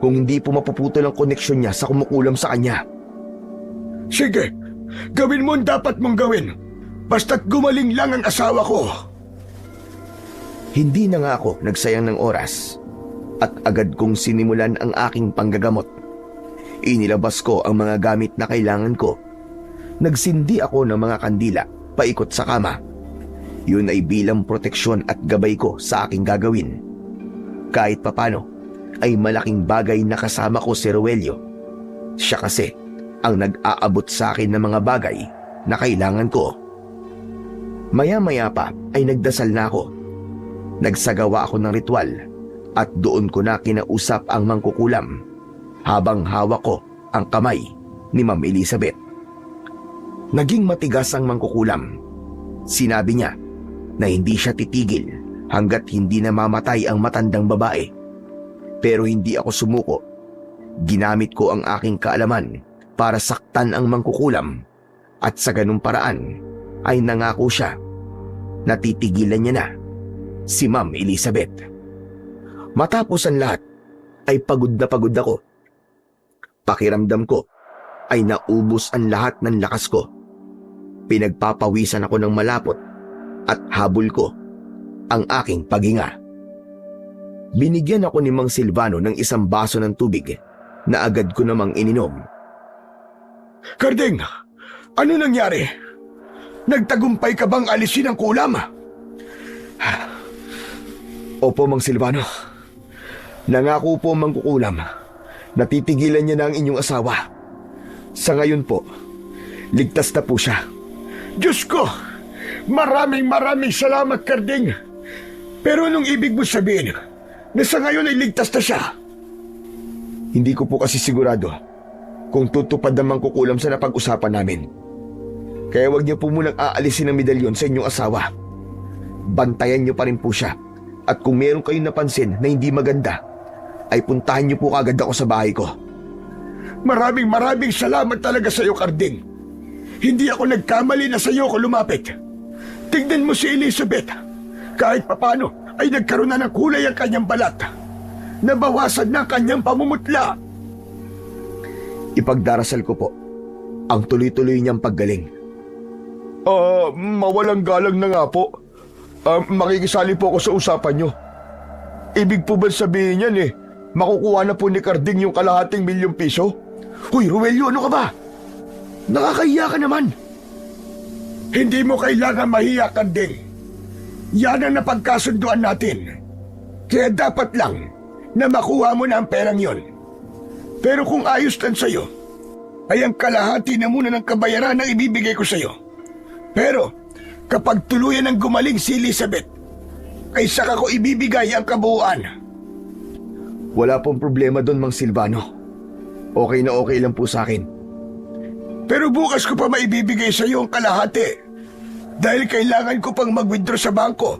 kung hindi po mapuputol ang koneksyon niya sa kumukulam sa kanya. Sige, gawin mo ang dapat mong gawin. Basta't gumaling lang ang asawa ko. Hindi na nga ako nagsayang ng oras at agad kong sinimulan ang aking panggagamot. Inilabas ko ang mga gamit na kailangan ko. Nagsindi ako ng mga kandila paikot sa kama. Yun ay bilang proteksyon at gabay ko sa aking gagawin. Kahit papano ay malaking bagay na kasama ko si Roelio. Siya kasi ang nag-aabot sa akin ng mga bagay na kailangan ko. Maya-maya pa ay nagdasal na ako. Nagsagawa ako ng ritual at doon ko na kinausap ang mangkukulam habang hawak ko ang kamay ni Ma'am Elizabeth. Naging matigas ang mangkukulam. Sinabi niya na hindi siya titigil hanggat hindi na mamatay ang matandang babae. Pero hindi ako sumuko. Ginamit ko ang aking kaalaman para saktan ang mangkukulam at sa ganung paraan ay nangako siya na titigilan niya na si Ma'am Elizabeth. Matapos ang lahat ay pagod na pagod ako. Pakiramdam ko ay naubos ang lahat ng lakas ko. Pinagpapawisan ako ng malapot at habol ko ang aking paghinga. Binigyan ako ni Mang Silvano ng isang baso ng tubig na agad ko namang ininom. Karding, ano nangyari? Nagtagumpay ka bang alisin ang kulam? Opo, Mang Silvano. Nangako po, Mang Kukulam. Natitigilan niya na ang inyong asawa. Sa ngayon po, ligtas na po siya. Diyos ko! Maraming salamat, Karding. Pero anong ibig mo sabihin na sa ngayon ay ligtas na siya? Hindi ko po kasi sigurado kung tutupad ang Mang Kukulam sa napag-usapan namin. Kaya wag niyo po munang aalisin ang medalyon sa inyong asawa. Bantayan niyo pa rin po siya. At kung meron kayong napansin na hindi maganda, ay puntahan niyo po kagad ako sa bahay ko. Maraming salamat talaga sa iyo, Karding. Hindi ako nagkamali na sa iyo ko lumapit. Tignan mo si Elizabeth. Kahit papano ay nagkaroon na ng kulay ang kanyang balat. Nabawasan na ang kanyang pamumutla. Ipagdarasal ko po ang tuloy-tuloy niyang paggaling. Mawalang galang na nga po. Makikisali po ako sa usapan nyo. Ibig po ba sabihin yan makukuha na po ni Karding yung kalahating milyong piso? Hoy, Ruelio, ano ka ba? Nakakahiya ka naman. Hindi mo kailangan mahiya, Karding. Yan ang napagkasunduan natin. Kaya dapat lang na makuha mo na ang perang yon. Pero kung ayos lang sa'yo, ay ang kalahati na muna ng kabayaran ang ibibigay ko sa'yo. Pero kapag tuluyan ng gumaling si Elizabeth, ay saka ko ibibigay ang kabuuan. Wala pong problema doon, Mang Silvano. Okay na okay lang po sa akin. Pero bukas ko pa maibibigay sa iyo ang kalahati. Dahil kailangan ko pang mag-withdraw sa bangko.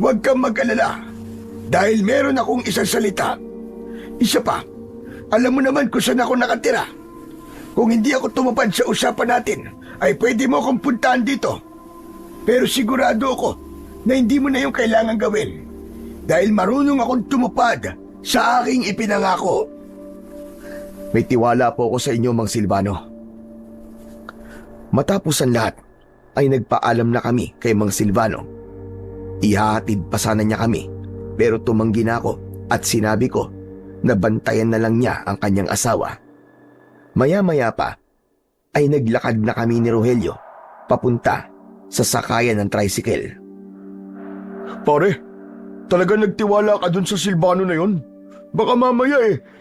Huwag kang mag-alala. Dahil meron akong isang salita. Isa pa, alam mo naman kung saan ako nakatira. Kung hindi ako tumupad sa usapan natin, ay pwede mo akong puntahan dito. Pero sigurado ako na hindi mo na yung kailangan gawin. Dahil marunong akong tumupad sa aking ipinangako. May tiwala po ako sa inyo, Mang Silvano. Matapos ang lahat, ay nagpaalam na kami kay Mang Silvano. Ihahatid pa sana niya kami, pero tumanggi na ako at sinabi ko na bantayan na lang niya ang kanyang asawa. Maya-maya pa, ay naglakad na kami ni Rogelio papunta sa sakayan ng tricycle. Pare, talaga nagtiwala ka dun sa Silvano na yon? Baka mamaya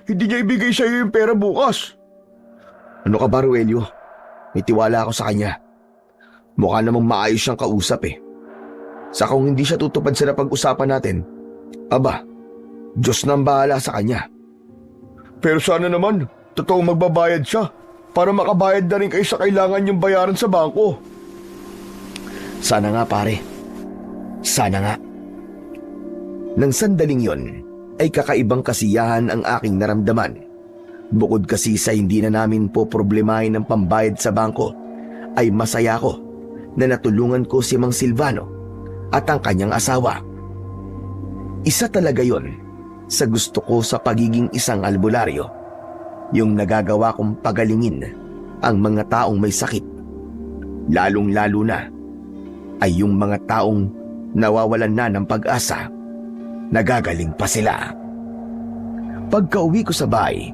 hindi niya ibigay sa iyo yung pera bukas. Ano ka ba, Rogelio? May tiwala ako sa kanya. Mukha namang maayos siyang kausap Sa kung hindi siya tutupad sa napag-usapan natin, aba, Diyos nang bahala sa kanya. Pero sana naman, totoong magbabayad siya para makabayad na rin kayo sa kailangan niyong bayaran sa bangko. Sana nga, pare. Sana nga. Nang sandaling yon, ay kakaibang kasiyahan ang aking naramdaman. Bukod kasi sa hindi na namin po problemahin ng pambayad sa bangko, ay masaya ko na natulungan ko si Mang Silvano at ang kanyang asawa. Isa talaga yon sa gusto ko sa pagiging isang albularyo, yung nagagawa kong pagalingin ang mga taong may sakit. Lalong-lalo na ay yung mga taong nawawalan na ng pag-asa, nagagaling pa sila. Pagka-uwi ko sa bahay,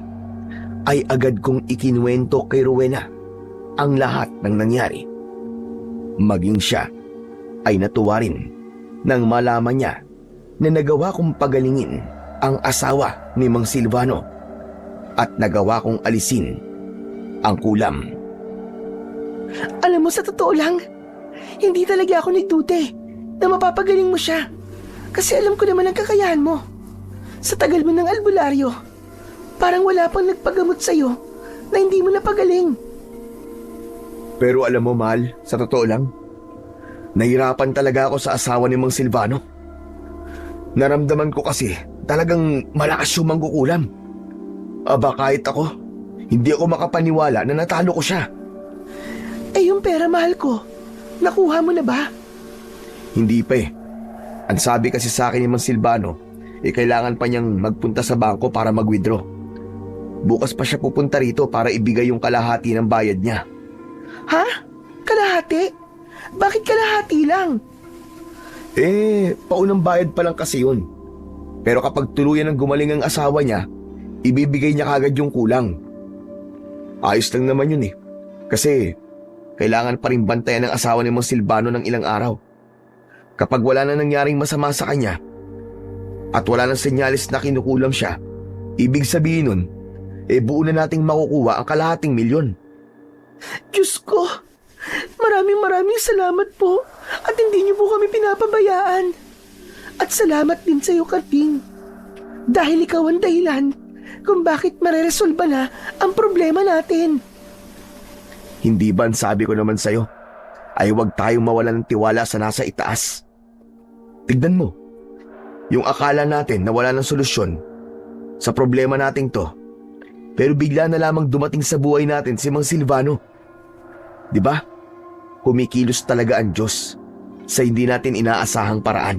ay agad kong ikinuwento kay Rowena ang lahat ng nangyari. Maging siya ay natuwa rin nang malaman niya na nagawa kong pagalingin ang asawa ni Mang Silvano at nagawa kong alisin ang kulam. Alam mo, sa totoo lang, hindi talaga ako nagduda na mapapagaling mo siya. Kasi alam ko naman ang kakayahan mo. Sa tagal mo ng albularyo, parang wala pang nagpagamot sa'yo na hindi mo napagaling. Pero alam mo, mahal, sa totoo lang, nahirapan talaga ako sa asawa ni Mang Silvano. Naramdaman ko kasi talagang malakas yung mangkukulam. Aba, kahit ako, hindi ako makapaniwala na natalo ko siya. Yung pera, mahal ko, nakuha mo na ba? Hindi pa Ang sabi kasi sa akin ni Mang Silvano, kailangan pa niyang magpunta sa bangko para mag-withdraw. Bukas pa siya pupunta rito para ibigay yung kalahati ng bayad niya. Ha? Kalahati? Bakit kalahati lang? Paunang bayad pa lang kasi yun. Pero kapag tuluyan ng gumaling ang asawa niya, ibibigay niya kagad yung kulang. Ayos lang naman yun eh. Kasi kailangan pa rin bantayan ng asawa ni Mang Silvano ng ilang araw. Kapag wala na nangyaring masama sa kanya at wala nang senyalis na kinukulam siya, ibig sabihin nun, buo na nating makukuha ang kalahating milyon. Diyos ko, maraming salamat po at hindi niyo po kami pinapabayaan. At salamat din sa iyo, Karding. Dahil ikaw ang dahilan kung bakit mareresolba na ang problema natin. Hindi ba sabi ko naman sa'yo, ay huwag tayong mawalan ng tiwala sa nasa itaas. Tignan mo, yung akala natin na wala ng solusyon sa problema nating to, pero bigla na lamang dumating sa buhay natin si Mang Silvano. Di ba? Kumikilos talaga ang Diyos sa hindi natin inaasahang paraan.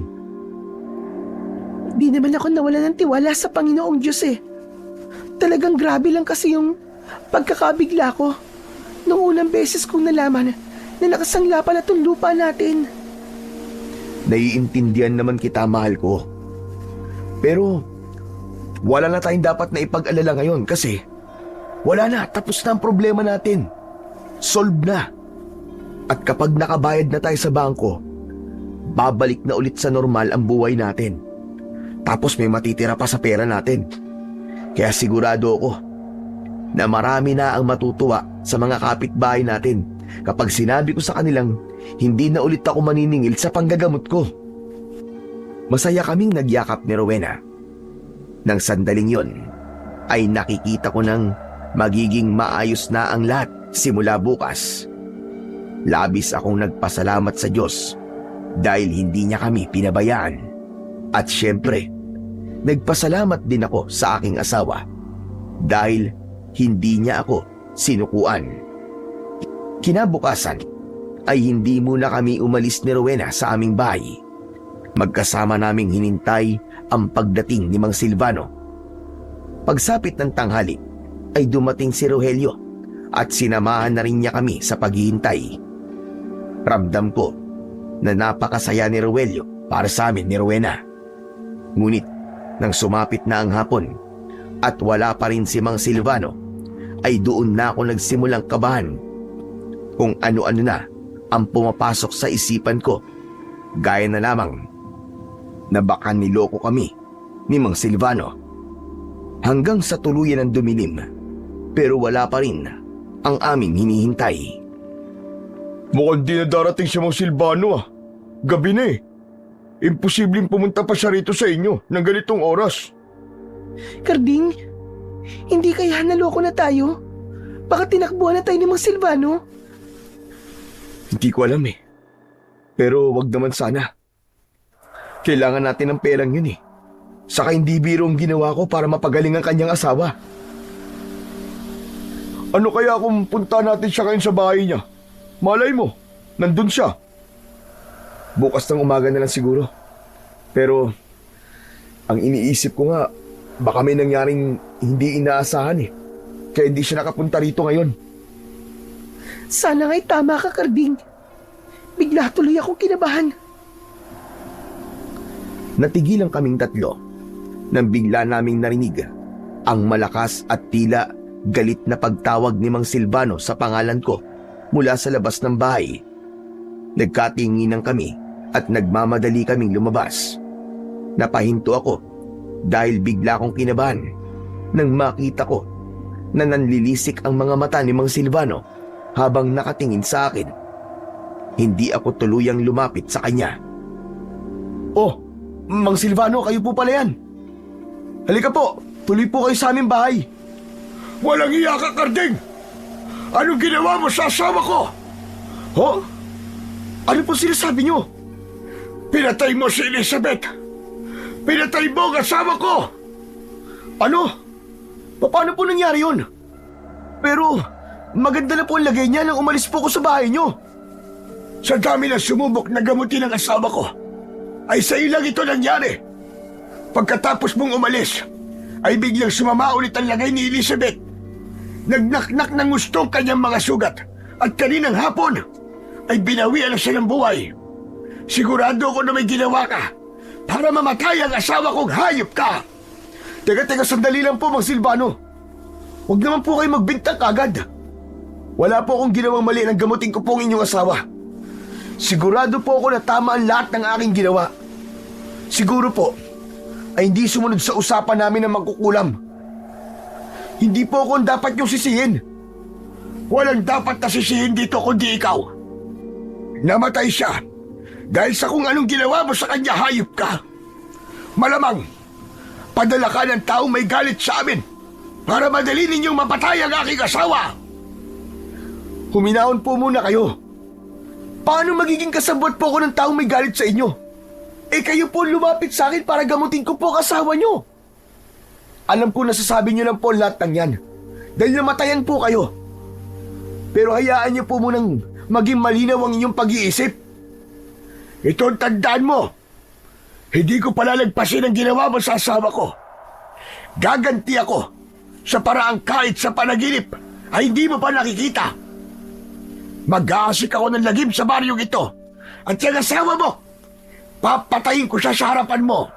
Di naman ako nawalan ng tiwala sa Panginoong Diyos eh. Talagang grabe lang kasi yung pagkakabigla ko nung unang beses kong nalaman na nakasangla pala itong lupa natin. Naiintindihan naman kita, mahal ko. Pero wala na tayong dapat na ipag-alala ngayon kasi wala na, tapos na ang problema natin. Solve na. At kapag nakabayad na tayo sa bangko, babalik na ulit sa normal ang buhay natin. Tapos may matitira pa sa pera natin. Kaya sigurado ako na marami na ang matutuwa sa mga kapitbahay natin kapag sinabi ko sa kanilang hindi na ulit ako maniningil sa panggagamot ko. Masaya kaming nagyakap ni Rowena. Nang sandaling yon, ay nakikita ko nang magiging maayos na ang lahat simula bukas. Labis akong nagpasalamat sa Diyos dahil hindi niya kami pinabayaan. At syempre, nagpasalamat din ako sa aking asawa dahil hindi niya ako sinukuan. Kinabukasan ay hindi muna kami umalis ni Rowena sa aming bahay. Magkasama naming hinintay ang pagdating ni Mang Silvano. Pagsapit ng tanghali ay dumating si Rogelio at sinamahan na rin niya kami sa paghihintay. Ramdam ko na napakasaya ni Rogelio para sa amin ni Rowena. Ngunit nang sumapit na ang hapon at wala pa rin si Mang Silvano, ay doon na ako nagsimulang kabahan. Kung ano-ano na ang pumapasok sa isipan ko, gaya na lamang na baka niloko kami ni Mang Silvano. Hanggang sa tuluyan ng dumilim, pero wala pa rin ang aming hinihintay. Mukhang di na darating si Mang Silvano ah. Gabi na eh. Imposibleng pumunta pa siya rito sa inyo ng ganitong oras. Karding, hindi kaya naloko na tayo? Baka tinakbuhan na tayo ni Mang Silvano? Hindi ko alam eh. Pero wag naman sana. Kailangan natin ng perang yun eh. Saka hindi biro ang ginawa ko para mapagaling ang kanyang asawa. Ano kaya kung punta natin siya ngayon sa bahay niya? Malay mo, nandun siya. Bukas ng umaga na lang siguro. Pero ang iniisip ko nga, baka may nangyaring hindi inaasahan eh. Kaya hindi siya nakapunta rito ngayon. Sana nga'y tama ka, Karding. Bigla tuloy akong kinabahan. Natigilan kaming tatlo nang bigla naming narinig ang malakas at tila galit na pagtawag ni Mang Silvano sa pangalan ko mula sa labas ng bahay. Nagkatinginan kami at nagmamadali kaming lumabas. Napahinto ako dahil bigla akong kinabahan nang makita ko na nanlilisik ang mga mata ni Mang Silvano habang nakatingin sa akin. Hindi ako tuluyang lumapit sa kanya. "Oh, Mang Silvano, kayo po pala yan. Halika po, tuloy po kayo sa aming bahay." Walang iya ka, Karding! Anong ginawa mo sa asawa ko? Ho? Ano po sinasabi niyo? Pinatay mo si Elizabeth! Pinatay mo ang asawa ko! Ano? Paano po nangyari yun? Pero maganda na po ang lagay niya nang umalis po ko sa bahay niyo. Sa dami ng sumubok na gamutin ang asawa ko, ay sa ilang ito nangyari. Pagkatapos mong umalis, ay biglang sumama ulit ang lagay ni Elizabeth. Nagnaknak ng gusto kanyang mga sugat at kaninang hapon ay binawian na siya ng buhay. Sigurado ko na may ginawa ka para mamatay ang asawa kong hayop ka. Teka, sandali lang po, Mang Silvano. Huwag naman po kayo magbintang agad. Wala po akong ginawang mali nang gamutin ko po ang inyong asawa. Sigurado po ako na tama ang lahat ng aking ginawa. Siguro po ay hindi sumunod sa usapan namin ng magkukulam. Hindi po ako ang dapat niyong sisihin. Walang dapat na sisihin dito kundi ikaw. Namatay siya dahil sa kung anong ginawa mo sa kanya, hayop ka. Malamang, padala ka ng taong may galit sa amin para madali ninyong mapatay ang aking asawa. Huminahon po muna kayo. Paano magiging kasabot po ako ng taong may galit sa inyo? Kayo po lumapit sa akin para gamutin ko po ang asawa nyo. Alam ko nasasabi nyo lang po lahat ng yan dahil namatayan po kayo. Pero hayaan nyo po munang maging malinaw ang inyong pag-iisip. Ito ang tandaan mo. Hindi ko palalagpasin ang ginawa mo sa asawa ko. Gaganti ako sa paraang kahit sa panaginip ay hindi mo pa nakikita. Mag-aasik ako ng lagim sa baryong ito at yung asawa mo, papatayin ko siya sa harapan mo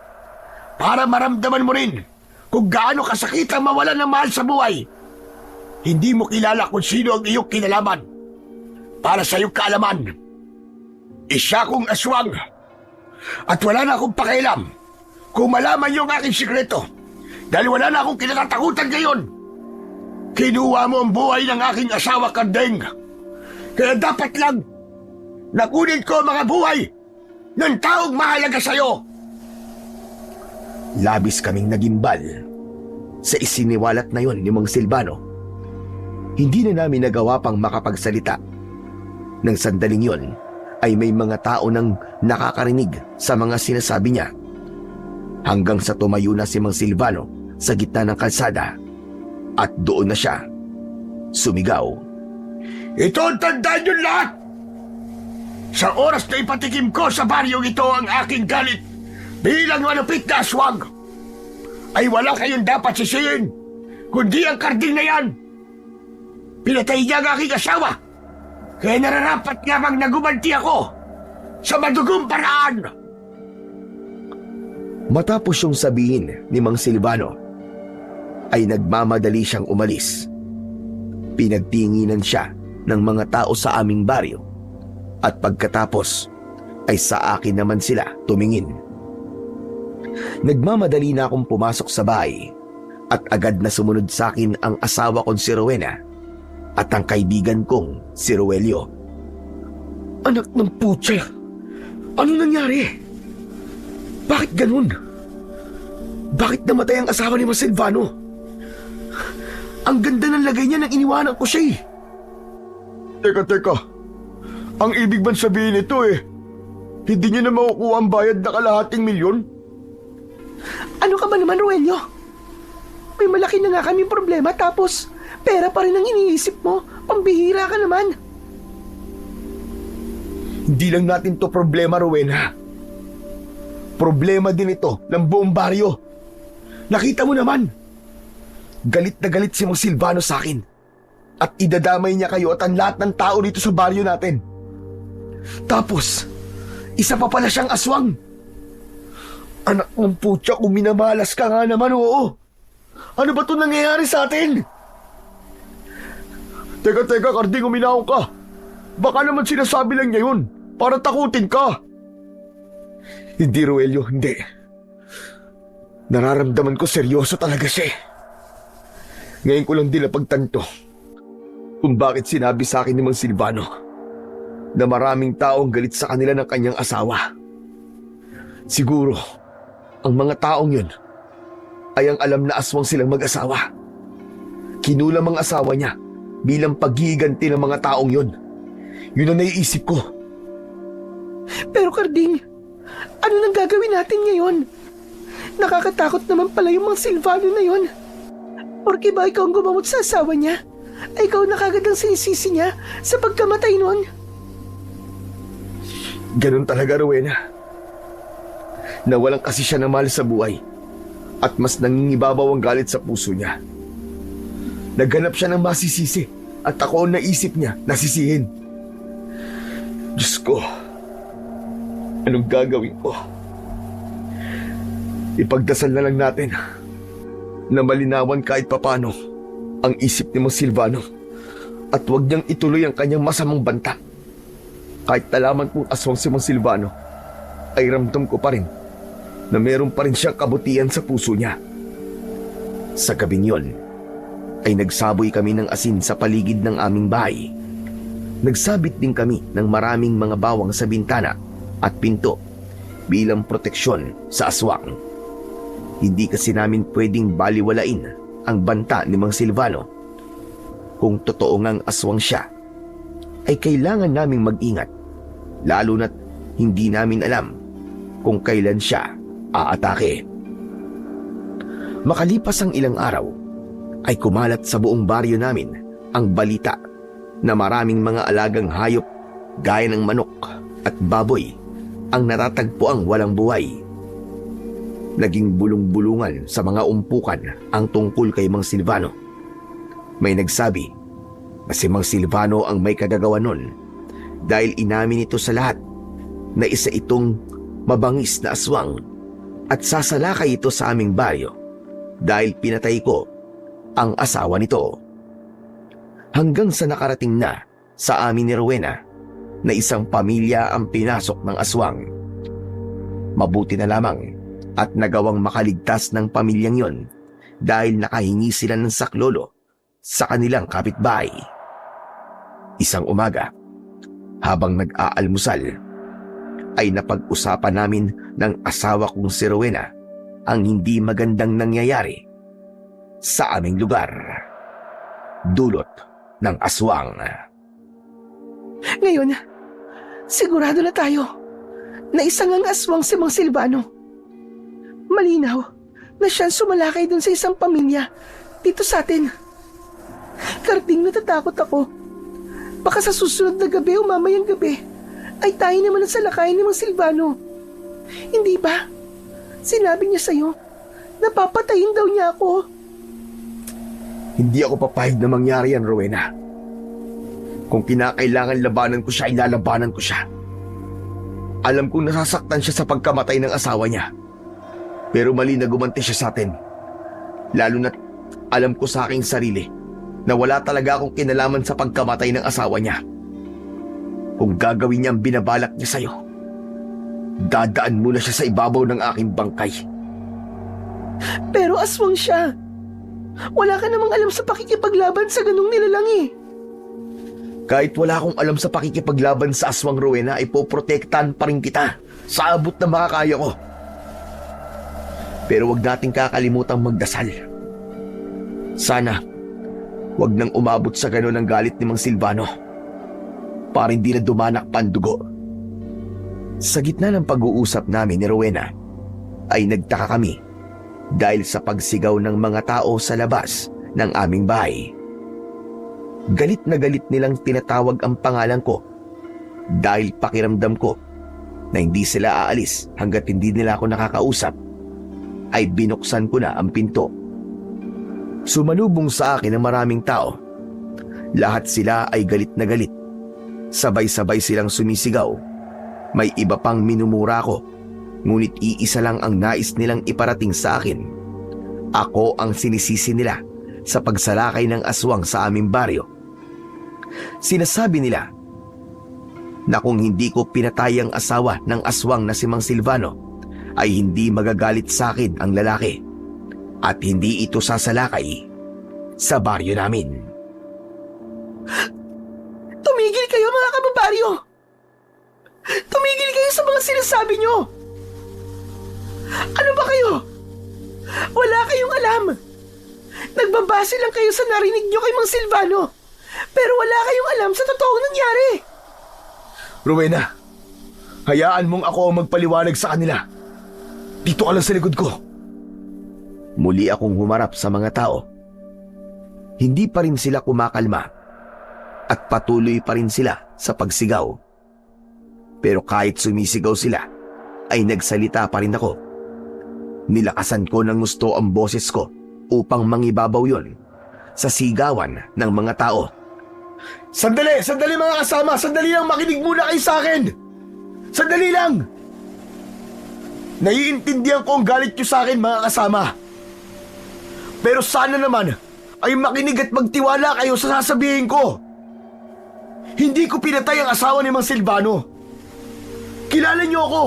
para maramdaman mo rin kung gaano kasakit ang mawalan ng mahal sa buhay. Hindi mo kilala kung sino ang iyong kinalaman. Para sa iyong kaalaman, isa kong aswang at wala na akong pakialam kung malaman niyo ang aking sikreto dahil wala na akong kinatatakutan ngayon. Kinuha mo ang buhay ng aking asawa, Kardeng. Kaya dapat lang nakunin ko ang mga buhay ng taong mahalaga sa'yo. Labis kaming nagimbal sa isiniwalat na yon ni Mang Silvano. Hindi na namin nagawa pang makapagsalita. Nang sandaling yon ay may mga tao nang nakakarinig sa mga sinasabi niya. Hanggang sa tumayo na si Mang Silvano sa gitna ng kalsada at doon na siya sumigaw. Ito ang tandaan yun lahat! Sa oras na ipatikim ko sa baryong ito ang aking galit bilang malupit na aswang, ay wala kayong dapat sisihin, kundi ang Karding na yan. Pinatay niya ang aking asawa, kaya nararapat nga bang nagumanti ako sa madugong paraan. Matapos yung sabihin ni Mang Silvano, ay nagmamadali siyang umalis. Pinagtinginan siya ng mga tao sa aming baryo at pagkatapos ay sa akin naman sila tumingin. Nagmamadali na akong pumasok sa bahay at agad na sumunod sa akin ang asawa kong si Rowena at ang kaibigan kong si Roelio. Anak ng putya, ano nangyari? Bakit ganun? Bakit namatay ang asawa ni Mang Silvano? Ang ganda ng lagay niya nang iniwanan ko siya eh. Teka. Ang ibig bang sabihin nito hindi niyo na makukuha ang bayad na kalahating milyon? Ano ka ba naman, Roelio? May malaki na nga kaming problema tapos pera pa rin ang iniisip mo. Pambihira ka naman. Hindi lang natin to problema, Rowena. Problema din ito ng buong baryo. Nakita mo naman. Galit na galit si Mang Silvano sa akin. At idadamay niya kayo at ang lahat ng tao dito sa baryo natin. Tapos, isa pa pala siyang aswang. Anak ng putya, kung minamalas ka nga naman, oo. Ano ba ito nangyayari sa atin? Teka, Karding, uminahon ka. Baka naman sinasabi lang niya yun para takutin ka. Hindi, Roelio, hindi. Nararamdaman ko seryoso talaga siya. Ngayon ko lang din napagtanto kung bakit sinabi sa akin ni Mang Silvano na maraming tao ang galit sa kanila ng kanyang asawa. Siguro, ang mga taong yun ay ang alam na aswang silang mag-asawa. Kinulam ang asawa niya bilang paghihiganti ng mga taong yun. Yun ang naiisip ko. Pero Karding, ano nang gagawin natin ngayon? Nakakatakot naman pala yung Mang Silvano na yun. Porke ba ikaw ang gumamot sa asawa niya? Ay ikaw na kagad ang sinisisi niya sa pagkamatay nun? Ganun talaga, Rowena. Nawalan kasi siya ng mahal sa buhay at mas nangingibabaw ang galit sa puso niya. Naghanap siya ng masisisi at ako ang naisip niya nasisihin. Diyos ko, Anong gagawin ko? Ipagdasal na lang natin na malinawan kahit papano ang isip ni Mang Silvano at huwag niyang ituloy ang kanyang masamang banta. Kahit nalaman kong aswang si Mang Silvano, ay ramdam ko pa rin na meron pa rin siyang kabutihan sa puso niya. Sa gabing yon, ay nagsaboy kami ng asin sa paligid ng aming bahay. Nagsabit din kami ng maraming mga bawang sa bintana at pinto bilang proteksyon sa aswang. Hindi kasi namin pwedeng baliwalain ang banta ni Mang Silvano. Kung totoo ngang aswang siya, ay kailangan naming mag-ingat, lalo na't hindi namin alam kung kailan siya aatake. Makalipas ang ilang araw, ay kumalat sa buong baryo namin ang balita na maraming mga alagang hayop gaya ng manok at baboy ang natatagpuang walang buhay. Naging bulong-bulungan sa mga umpukan ang tungkol kay Mang Silvano. May nagsabi na si Mang Silvano ang may kagagawa nun dahil inamin ito sa lahat na isa itong mabangis na aswang at sasalakay ito sa aming baryo dahil pinatay ko ang asawa nito. Hanggang sa nakarating na sa amin ni Rowena na isang pamilya ang pinasok ng aswang. Mabuti na lamang at nagawang makaligtas ng pamilyang yon dahil nakahingi sila ng saklolo sa kanilang kapitbahay. Isang umaga, habang nag-aalmusal, ay napag-usapan namin ng asawa kong si Rowena ang hindi magandang nangyayari sa aming lugar. Dulot ng aswang. Ngayon, sigurado na tayo na isang ang aswang si Mang Silvano. Malinaw na siyang sumalakay dun sa isang pamilya dito sa atin. Karding, natatakot ako. Baka sa susunod na gabi o mamayang gabi ay tayo naman ang salakayin ni Mang Silvano. Hindi ba? Sinabi niya sa'yo na papatayin daw niya ako. Hindi ako papayag na mangyari yan, Rowena. Kung kinakailangan labanan ko siya, ay lalabanan ko siya. Alam kong nasasaktan siya sa pagkamatay ng asawa niya. Pero mali na gumanti siya sa atin. Lalo na't alam ko sa aking sarili na wala talaga akong kinalaman sa pagkamatay ng asawa niya. Kung gagawin niya ang binabalak niya sa'yo, dadaan muna siya sa ibabaw ng aking bangkay. Pero aswang siya. Wala ka namang alam sa pakikipaglaban sa ganung nilalang eh. Kahit wala akong alam sa pakikipaglaban sa aswang, Rowena, ay poprotektahan pa rin kita sa abot na makakaya ko. Pero wag nating kakalimutang magdasal. Sana, wag nang umabot sa ganon ang galit ni Mang Silvano para hindi na dumanak pa ang dugo. Sa gitna ng pag-uusap namin ni Rowena, ay nagtaka kami dahil sa pagsigaw ng mga tao sa labas ng aming bahay. Galit na galit nilang tinatawag ang pangalan ko dahil pakiramdam ko na hindi sila aalis hanggat hindi nila ako nakakausap, ay binuksan ko na ang pinto. Sumalubong sa akin ang maraming tao. Lahat sila ay galit na galit. Sabay-sabay silang sumisigaw. May iba pang minumura ko, ngunit iisa lang ang nais nilang iparating sa akin. Ako ang sinisisi nila sa pagsalakay ng aswang sa aming baryo. Sinasabi nila na kung hindi ko pinatay ang asawa ng aswang na si Mang Silvano, ay hindi magagalit sa akin ang lalaki at hindi ito sasalakay sa baryo namin. Tumigil kayo mga kababaryo! Tumigil kayo sa mga sinasabi nyo! Ano ba kayo? Wala kayong alam. Nagbabase lang kayo sa narinig nyo kay Mang Silvano. Pero wala kayong alam sa totoong nangyari. Rowena, hayaan mong ako ang magpaliwanag sa kanila. Dito ka lang sa likod ko. Muli akong humarap sa mga tao. Hindi pa rin sila kumakalma at patuloy pa rin sila sa pagsigaw. Pero kahit sumisigaw sila, ay nagsalita pa rin ako. Nilakasan ko ng gusto ang boses ko upang mangibabaw yon sa sigawan ng mga tao. Sandali mga kasama! Sandali lang, makinig muna kayo sa akin! Sandali lang! Naiintindihan ko ang galit nyo sa akin, mga kasama. Pero sana naman ay makinig at magtiwala kayo sa sasabihin ko. Hindi ko pinatay ang asawa ni Mang Silvano. Kilala niyo ako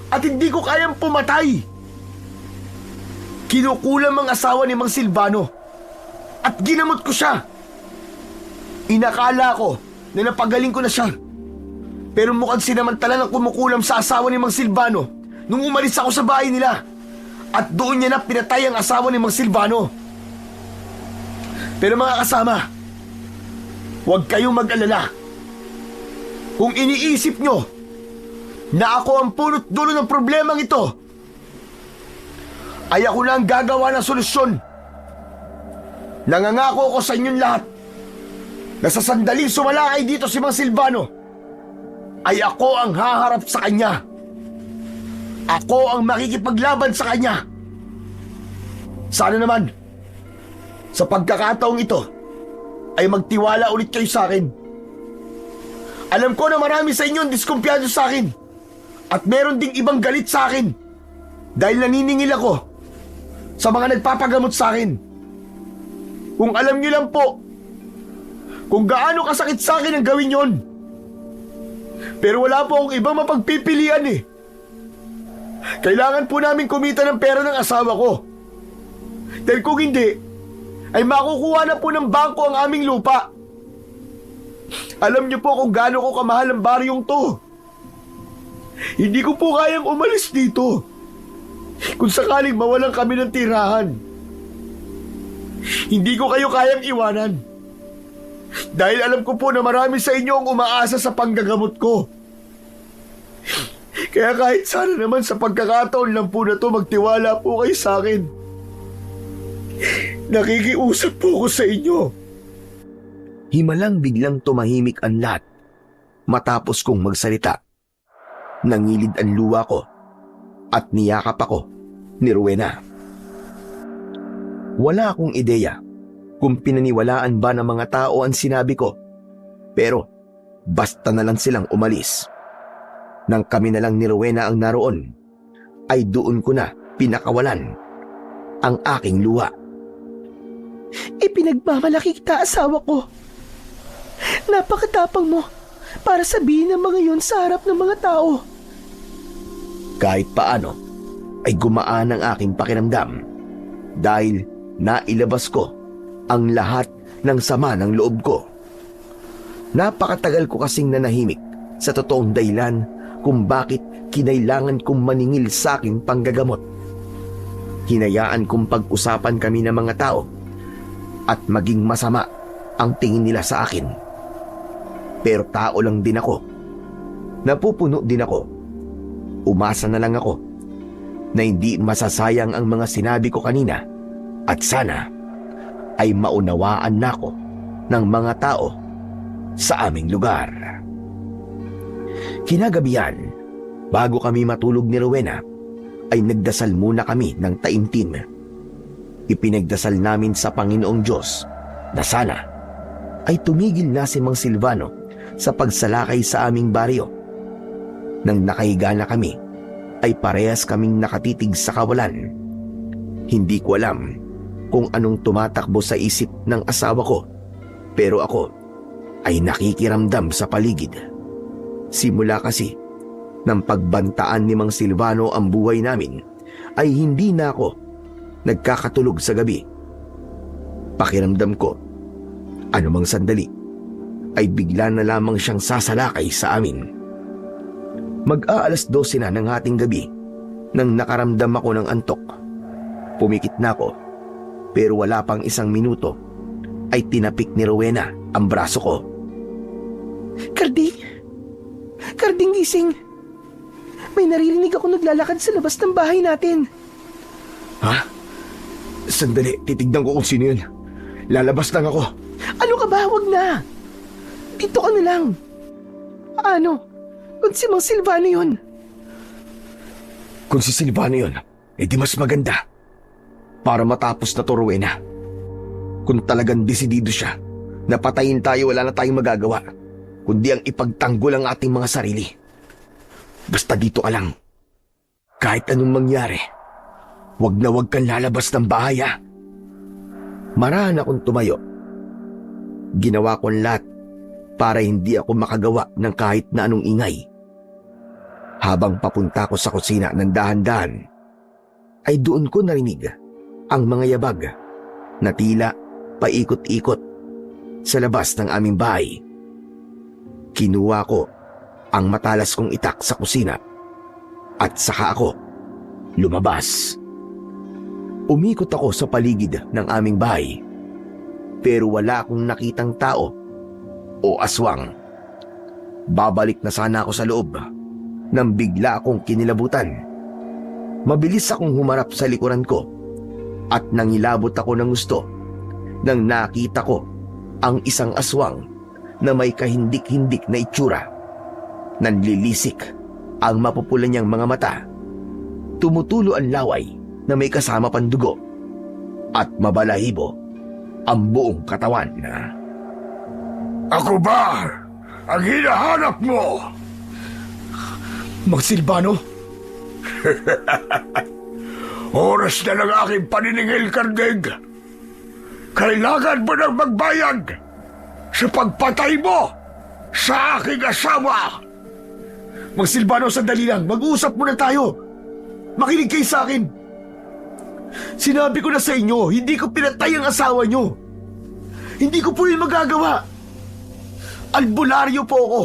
at hindi ko kayang pumatay. Kinukulam ang asawa ni Mang Silvano at ginamot ko siya. Inakala ko na napagaling ko na siya. Pero mukhang sinamantala ng kumukulam sa asawa ni Mang Silvano nung umalis ako sa bahay nila. At doon niya na pinatay ang asawa ni Mang Silvano. Pero mga kasama, huwag kayong mag-alala. Kung iniisip nyo na ako ang punot dulo ng problemang ito, ay ako na ang gagawa ng solusyon. Nangangako ako sa inyong lahat na sa sandaling sumalakay dito si Mang Silvano, ay ako ang haharap sa kanya. Ako ang makikipaglaban sa kanya. Sana naman, sa pagkakataong ito, ay magtiwala ulit kayo sa akin. Alam ko na marami sa inyo ang diskumpiyado sa akin. At meron ding ibang galit sa akin. Dahil naniningil ako sa mga nagpapagamot sa akin. Kung alam niyo lang po, kung gaano kasakit sa akin ang gawin yon. Pero wala po akong ibang mapagpipilian eh. Kailangan po namin kumita ng pera ng asawa ko. Dahil kung hindi, ay makukuha na po ng bangko ang aming lupa. Alam niyo po kung gaano ko kamahal ang baryong to. Hindi ko po kayang umalis dito kung sakaling mawalan kami ng tirahan. Hindi ko kayo kayang iwanan. Dahil alam ko po na marami sa inyo ang umaasa sa panggagamot ko. Kaya kahit sana naman sa pagkakataon lang po na to, magtiwala po kayo sa akin. Nakikiusap po ako sa inyo. Himalang biglang tumahimik ang lahat matapos kong magsalita. Nangilid ang luha ko at niyakap ako ni Rowena. Wala akong ideya kung pinaniwalaan ba ng mga tao ang sinabi ko. Pero basta na lang silang umalis. Nang kami na lang ni Rowena ang naroon, ay doon ko na pinakawalan ang aking luha. Ipinagmamalaki kita, asawa ko. Napakatapang mo para sabihin ang mga yun sa harap ng mga tao. Kahit paano ay gumaan ang aking pakiramdam dahil nailabas ko ang lahat ng sama ng loob ko. Napakatagal ko kasing nanahimik sa totoong dahilan kung bakit kinailangan kong maningil sa aking panggagamot. Hinayaan kong pag-usapan kami ng mga tao at maging masama ang tingin nila sa akin. Pero tao lang din ako. Napupuno din ako. Umasa na lang ako na hindi masasayang ang mga sinabi ko kanina at sana ay maunawaan na ako ng mga tao sa aming lugar. Kinagabihan, bago kami matulog ni Rowena, ay nagdasal muna kami ng taimtim. Ipinagdasal namin sa Panginoong Diyos na sana ay tumigil na si Mang Silvano sa pagsalakay sa aming baryo. Nang nakahiga na kami, ay parehas kaming nakatitig sa kawalan. Hindi ko alam kung anong tumatakbo sa isip ng asawa ko, pero ako ay nakikiramdam sa paligid. Simula kasi ng pagbantaan ni Mang Silvano ang buhay namin, ay hindi na ako nagkakatulog sa gabi. Pakiramdam ko, anumang sandali, ay bigla na lamang siyang sasalakay sa amin. Mag-aalas 12 na ng hating gabi nang nakaramdam ako ng antok. Pumikit na ako, pero wala pang isang minuto ay tinapik ni Rowena ang braso ko. Karding! Karding, gising! May naririnig ako naglalakad sa labas ng bahay natin. Ha? Sandali, titignan ko kung sino yun. Lalabas lang ako. Ano ka ba? Huwag na! Dito ka na lang. Ano? Kung si Mang Silvano yun. Kung si Silvano yun, di mas maganda. Para matapos na to, Rowena. Kung talagang desidido siya, napatayin tayo, wala na tayong magagawa, kundi ang ipagtanggol ang ating mga sarili. Basta dito ka lang. Kahit anong mangyari, wag na wag kang lalabas ng bahay ha. Marahan akong tumayo. Ginawa ko ang lahat para hindi ako makagawa ng kahit na anong ingay. Habang papunta ko sa kusina ng dahan-dahan, ay doon ko narinig ang mga yabag na tila paikot-ikot sa labas ng aming bahay. Kinuha ko ang matalas kong itak sa kusina at saka ako lumabas. Umikot ako sa paligid ng aming bahay pero wala akong nakitang tao o aswang. Babalik na sana ako sa loob nang bigla akong kinilabutan. Mabilis akong humarap sa likuran ko at nangilabot ako ng gusto nang nakita ko ang isang aswang na may kahindik-hindik na itsura. Nanlilisik ang mapupula niyang mga mata. Tumutulo ang laway na may kasama pang dugo at mabalahibo ang buong katawan. Ako ba ang hinahanap mo? Mang Silvano? Oras na ng aking paniningil, Karding. Kailangan mo nang magbayad sa pagpatay mo sa aking asawa. Mang Silvano, sandali lang. Mag-uusap muna tayo. Makinig kayo sa akin. Sinabi ko na sa inyo, hindi ko pinatay ang asawa nyo. Hindi ko po yun magagawa. Albularyo po ako.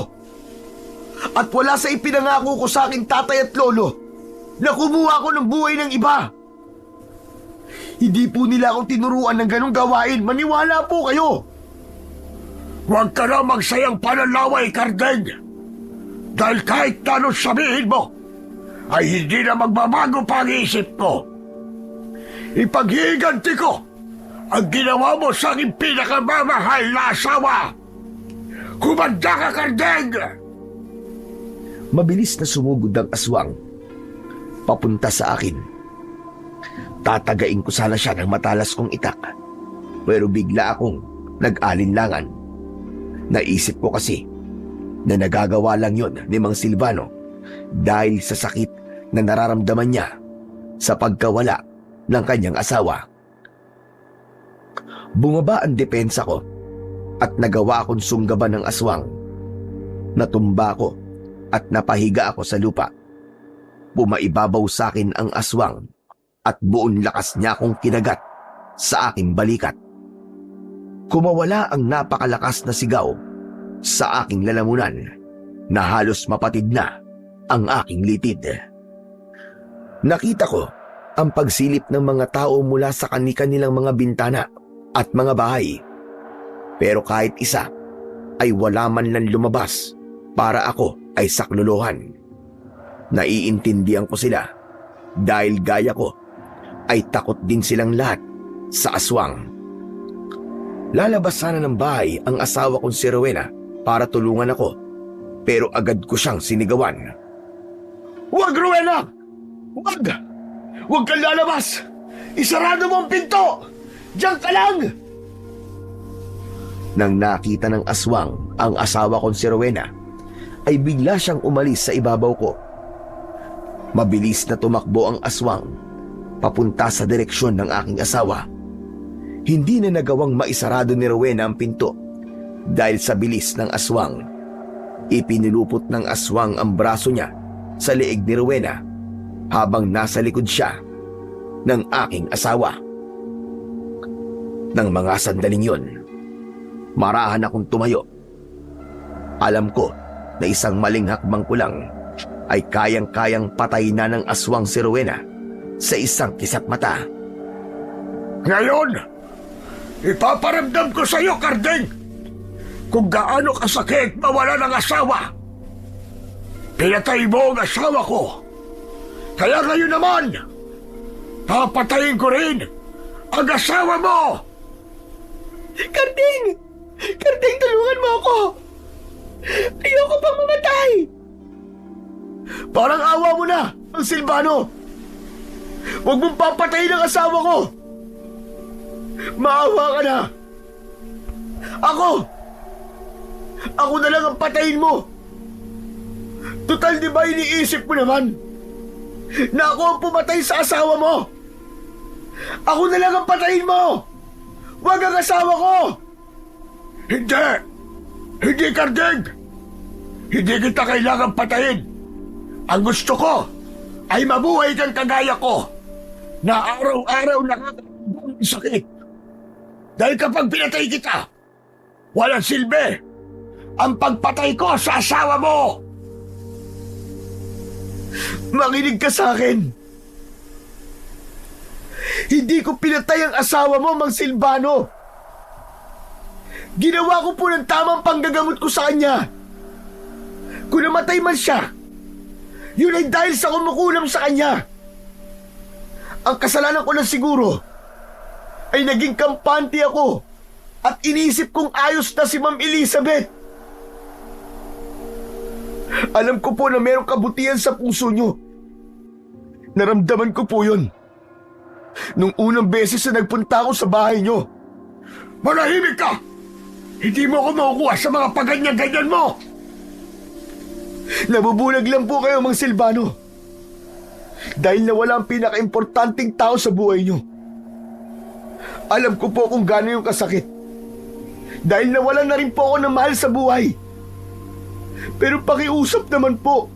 At wala sa ipinangako ko sa aking tatay at lolo na kumuha ko ng buhay ng iba. Hindi po nila ako tinuruan ng ganong gawain. Maniwala po kayo. Huwag ka na magsayang panalaway, Karding. Dahil kahit na anong sabihin mo, ay hindi na magbabago pa ang isip ko. Ipaghihiganti ko ang ginawa mo sa aking pinakamamahal na asawa. Kumanda ka, Karding! Mabilis na sumugod ang aswang papunta sa akin. Tatagain ko sana siya ng matalas kong itak, pero bigla akong nag-alinlangan. Naisip ko kasi na nagagawa lang yon ni Mang Silvano dahil sa sakit na nararamdaman niya sa pagkawala ng kanyang asawa. Bumaba ang depensa ko at nagawa akong sunggaban ng aswang. Natumba ko at napahiga ako sa lupa. Pumaibabaw sa akin ang aswang at buong lakas niya akong kinagat sa aking balikat. Kumawala ang napakalakas na sigaw sa aking lalamunan na halos mapatid na ang aking litid. Nakita ko ang pagsilip ng mga tao mula sa kani-kanilang mga bintana at mga bahay. Pero kahit isa ay wala man lang lumabas para ako ay saklolohan. Naiintindihan ko sila dahil gaya ko ay takot din silang lahat sa aswang. Lalabas sana ng bahay ang asawa kong si Rowena para tulungan ako, pero agad ko siyang sinigawan. Huwag, Rowena! Huwag! Huwag kang lalabas! Isarado mo ang pinto! Diyan ka lang! Nang nakita ng aswang ang asawa kong si Rowena, ay bigla siyang umalis sa ibabaw ko. Mabilis na tumakbo ang aswang papunta sa direksyon ng aking asawa. Hindi na nagawang maisarado ni Rowena ang pinto dahil sa bilis ng aswang. Ipinulupot ng aswang ang braso niya sa leeg ni Rowena habang nasa likod siya ng aking asawa. Nang mga sandaling yon, marahan akong tumayo. Alam ko na isang maling hakbang ko lang ay kayang-kayang patay na ng aswang si Rowena sa isang kisap mata. Ngayon, ipaparamdam ko sa iyo, Karding, kung gaano kasakit mawala ng asawa. Pinatay mo ang asawa ko. Kaya ngayon naman, papatayin ko rin ang asawa mo! Karding! Karding, tulungan mo ako! Ayoko pang mamatay! Parang awa mo na, ang Silvano! Huwag mong papatayin ang asawa ko! Maawa ka na! Ako na lang ang patayin mo! Total, di ba iniisip mo naman? na ako ang pumatay sa asawa mo. Ako na lang ang patayin mo. Huwag ang asawa ko. Hindi. Hindi, Karding. Hindi kita kailangan patayin. Ang gusto ko ay mabuhay kang kagaya ko na araw-araw nakakaramdam ng sakit. Dahil kapag pinatay kita, walang silbi ang pagpatay ko sa asawa mo. Makinig ka sa akin. Hindi ko pinatay ang asawa mo, Mang Silvano. Ginawa ko po ng tamang panggagamot ko sa kanya. Kung namatay man siya, yun ay dahil sa kumukulam sa kanya. Ang kasalanan ko na siguro ay naging kampante ako at inisip kong ayos na si Ma'am Elizabeth. Alam ko po na mayroong kabutihan sa puso nyo. Naramdaman ko po yun nung unang beses na nagpunta ako sa bahay nyo. Manahimik ka! Hindi mo ako makukuha sa mga paganyan-ganyan mo! Nabubulag lang po kayo, Mang Silvano. Dahil nawala ang pinaka-importanting tao sa buhay nyo. Alam ko po kung gaano yung kasakit. Dahil nawalan na rin po ako ng mahal sa buhay. Pero pakiusap naman po.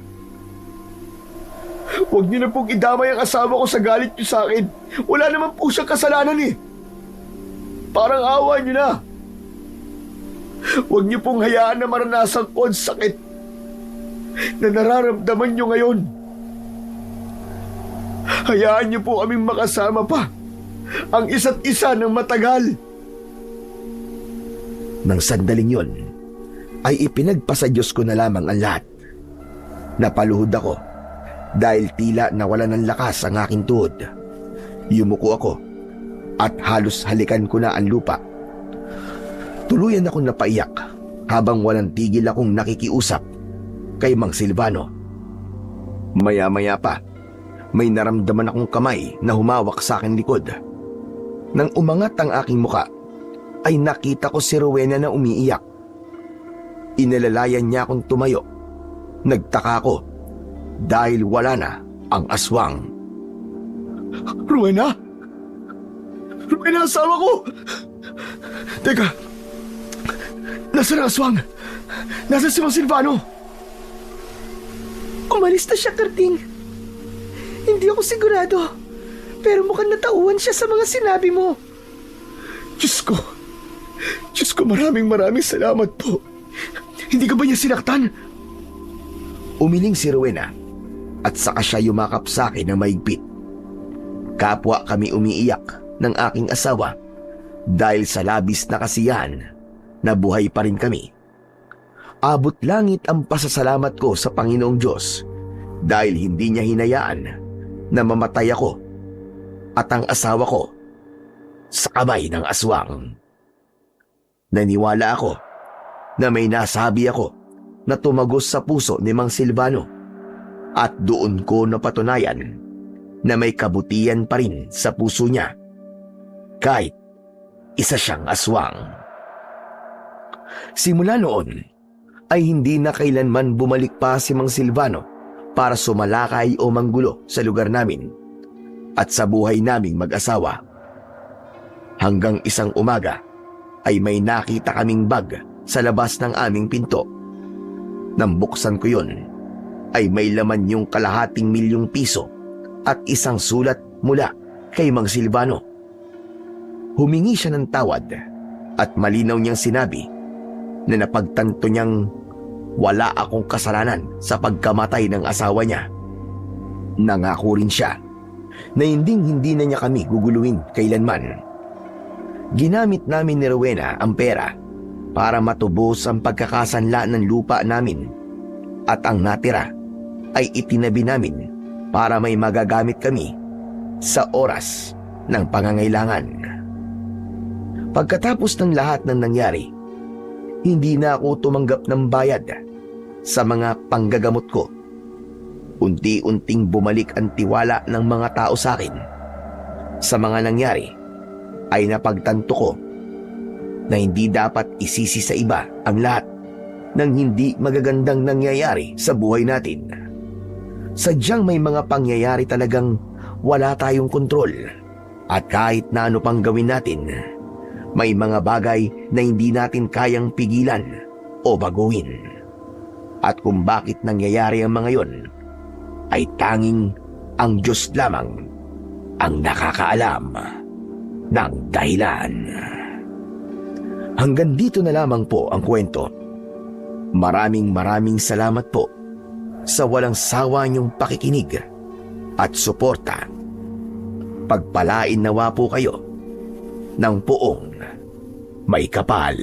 Huwag niyo na pong idamay ang asawa ko sa galit niyo sa akin. Wala naman po siyang kasalanan eh. Parang awa niyo na. Huwag niyo pong hayaan na maranasan ko ang sakit na nararamdaman niyo ngayon. Hayaan niyo po kaming makasama pa ang isa't isa ng matagal. Nang sandaling yon, ay ipinagpasa Diyos ko na lamang ang lahat. Napaluhod ako dahil tila nawala ng lakas ang aking tuhod. Yumuko ako at halos halikan ko na ang lupa. Tuluyan akong napaiyak habang walang tigil akong nakikiusap kay Mang Silvano. Maya-maya pa, may naramdaman akong kamay na humawak sa aking likod. Nang umangat ang aking muka, ay nakita ko si Rowena na umiiyak. Inalalayan niya akong tumayo. Nagtaka ako dahil wala na ang aswang. Rowena? Rowena, asawa ko! Teka, nasaan ang aswang? Nasaan si Mang Silvano? Umalis na siya, Karding. Hindi ako sigurado. Pero mukhang natauhan siya sa mga sinabi mo. Diyos ko, maraming salamat po. Hindi ka ba niya sinaktan? Umiling si Rowena at saka siya yumakap sa akin na mahigpit. Kapwa kami umiiyak ng aking asawa dahil sa labis na kasiyahan na buhay pa rin kami. Abot langit ang pasasalamat ko sa Panginoong Diyos dahil hindi niya hinayaan na mamatay ako at ang asawa ko sa kamay ng aswang. Naniwala ako na may nasabi ako na tumagos sa puso ni Mang Silvano at doon ko napatunayan na may kabutihan pa rin sa puso niya kahit isa siyang aswang. Simula noon ay hindi na kailanman bumalik pa si Mang Silvano para sumalakay o manggulo sa lugar namin at sa buhay naming mag-asawa. Hanggang isang umaga ay may nakita kaming bag sa labas ng aming pinto. Nang buksan ko yun, ay may laman yung ₱250,000 at isang sulat mula kay Mang Silvano. Humingi siya ng tawad at malinaw niyang sinabi na napagtanto niyang wala akong kasalanan sa pagkamatay ng asawa niya. Nangako rin siya na hindi na niya kami guguluhin kailanman. Ginamit namin ni Rowena ang pera para matubos ang pagkakasanla ng lupa namin at ang natira ay itinabi namin para may magagamit kami sa oras ng pangangailangan. Pagkatapos ng lahat ng nangyari, hindi na ako tumanggap ng bayad sa mga panggagamot ko. Unti-unting bumalik ang tiwala ng mga tao sa akin. Sa mga nangyari, ay napagtanto ko na hindi dapat isisi sa iba ang lahat ng hindi magagandang nangyayari sa buhay natin. Sadyang may mga pangyayari talagang wala tayong kontrol. At kahit na ano pang gawin natin, may mga bagay na hindi natin kayang pigilan o baguhin. At kung bakit nangyayari ang mga yon, ay tanging ang Diyos lamang ang nakakaalam ng dahilan. Hanggang dito na lamang po ang kwento. Maraming salamat po sa walang sawa niyong pakikinig at suporta. Pagpalain nawa po kayo ng poong may kapal.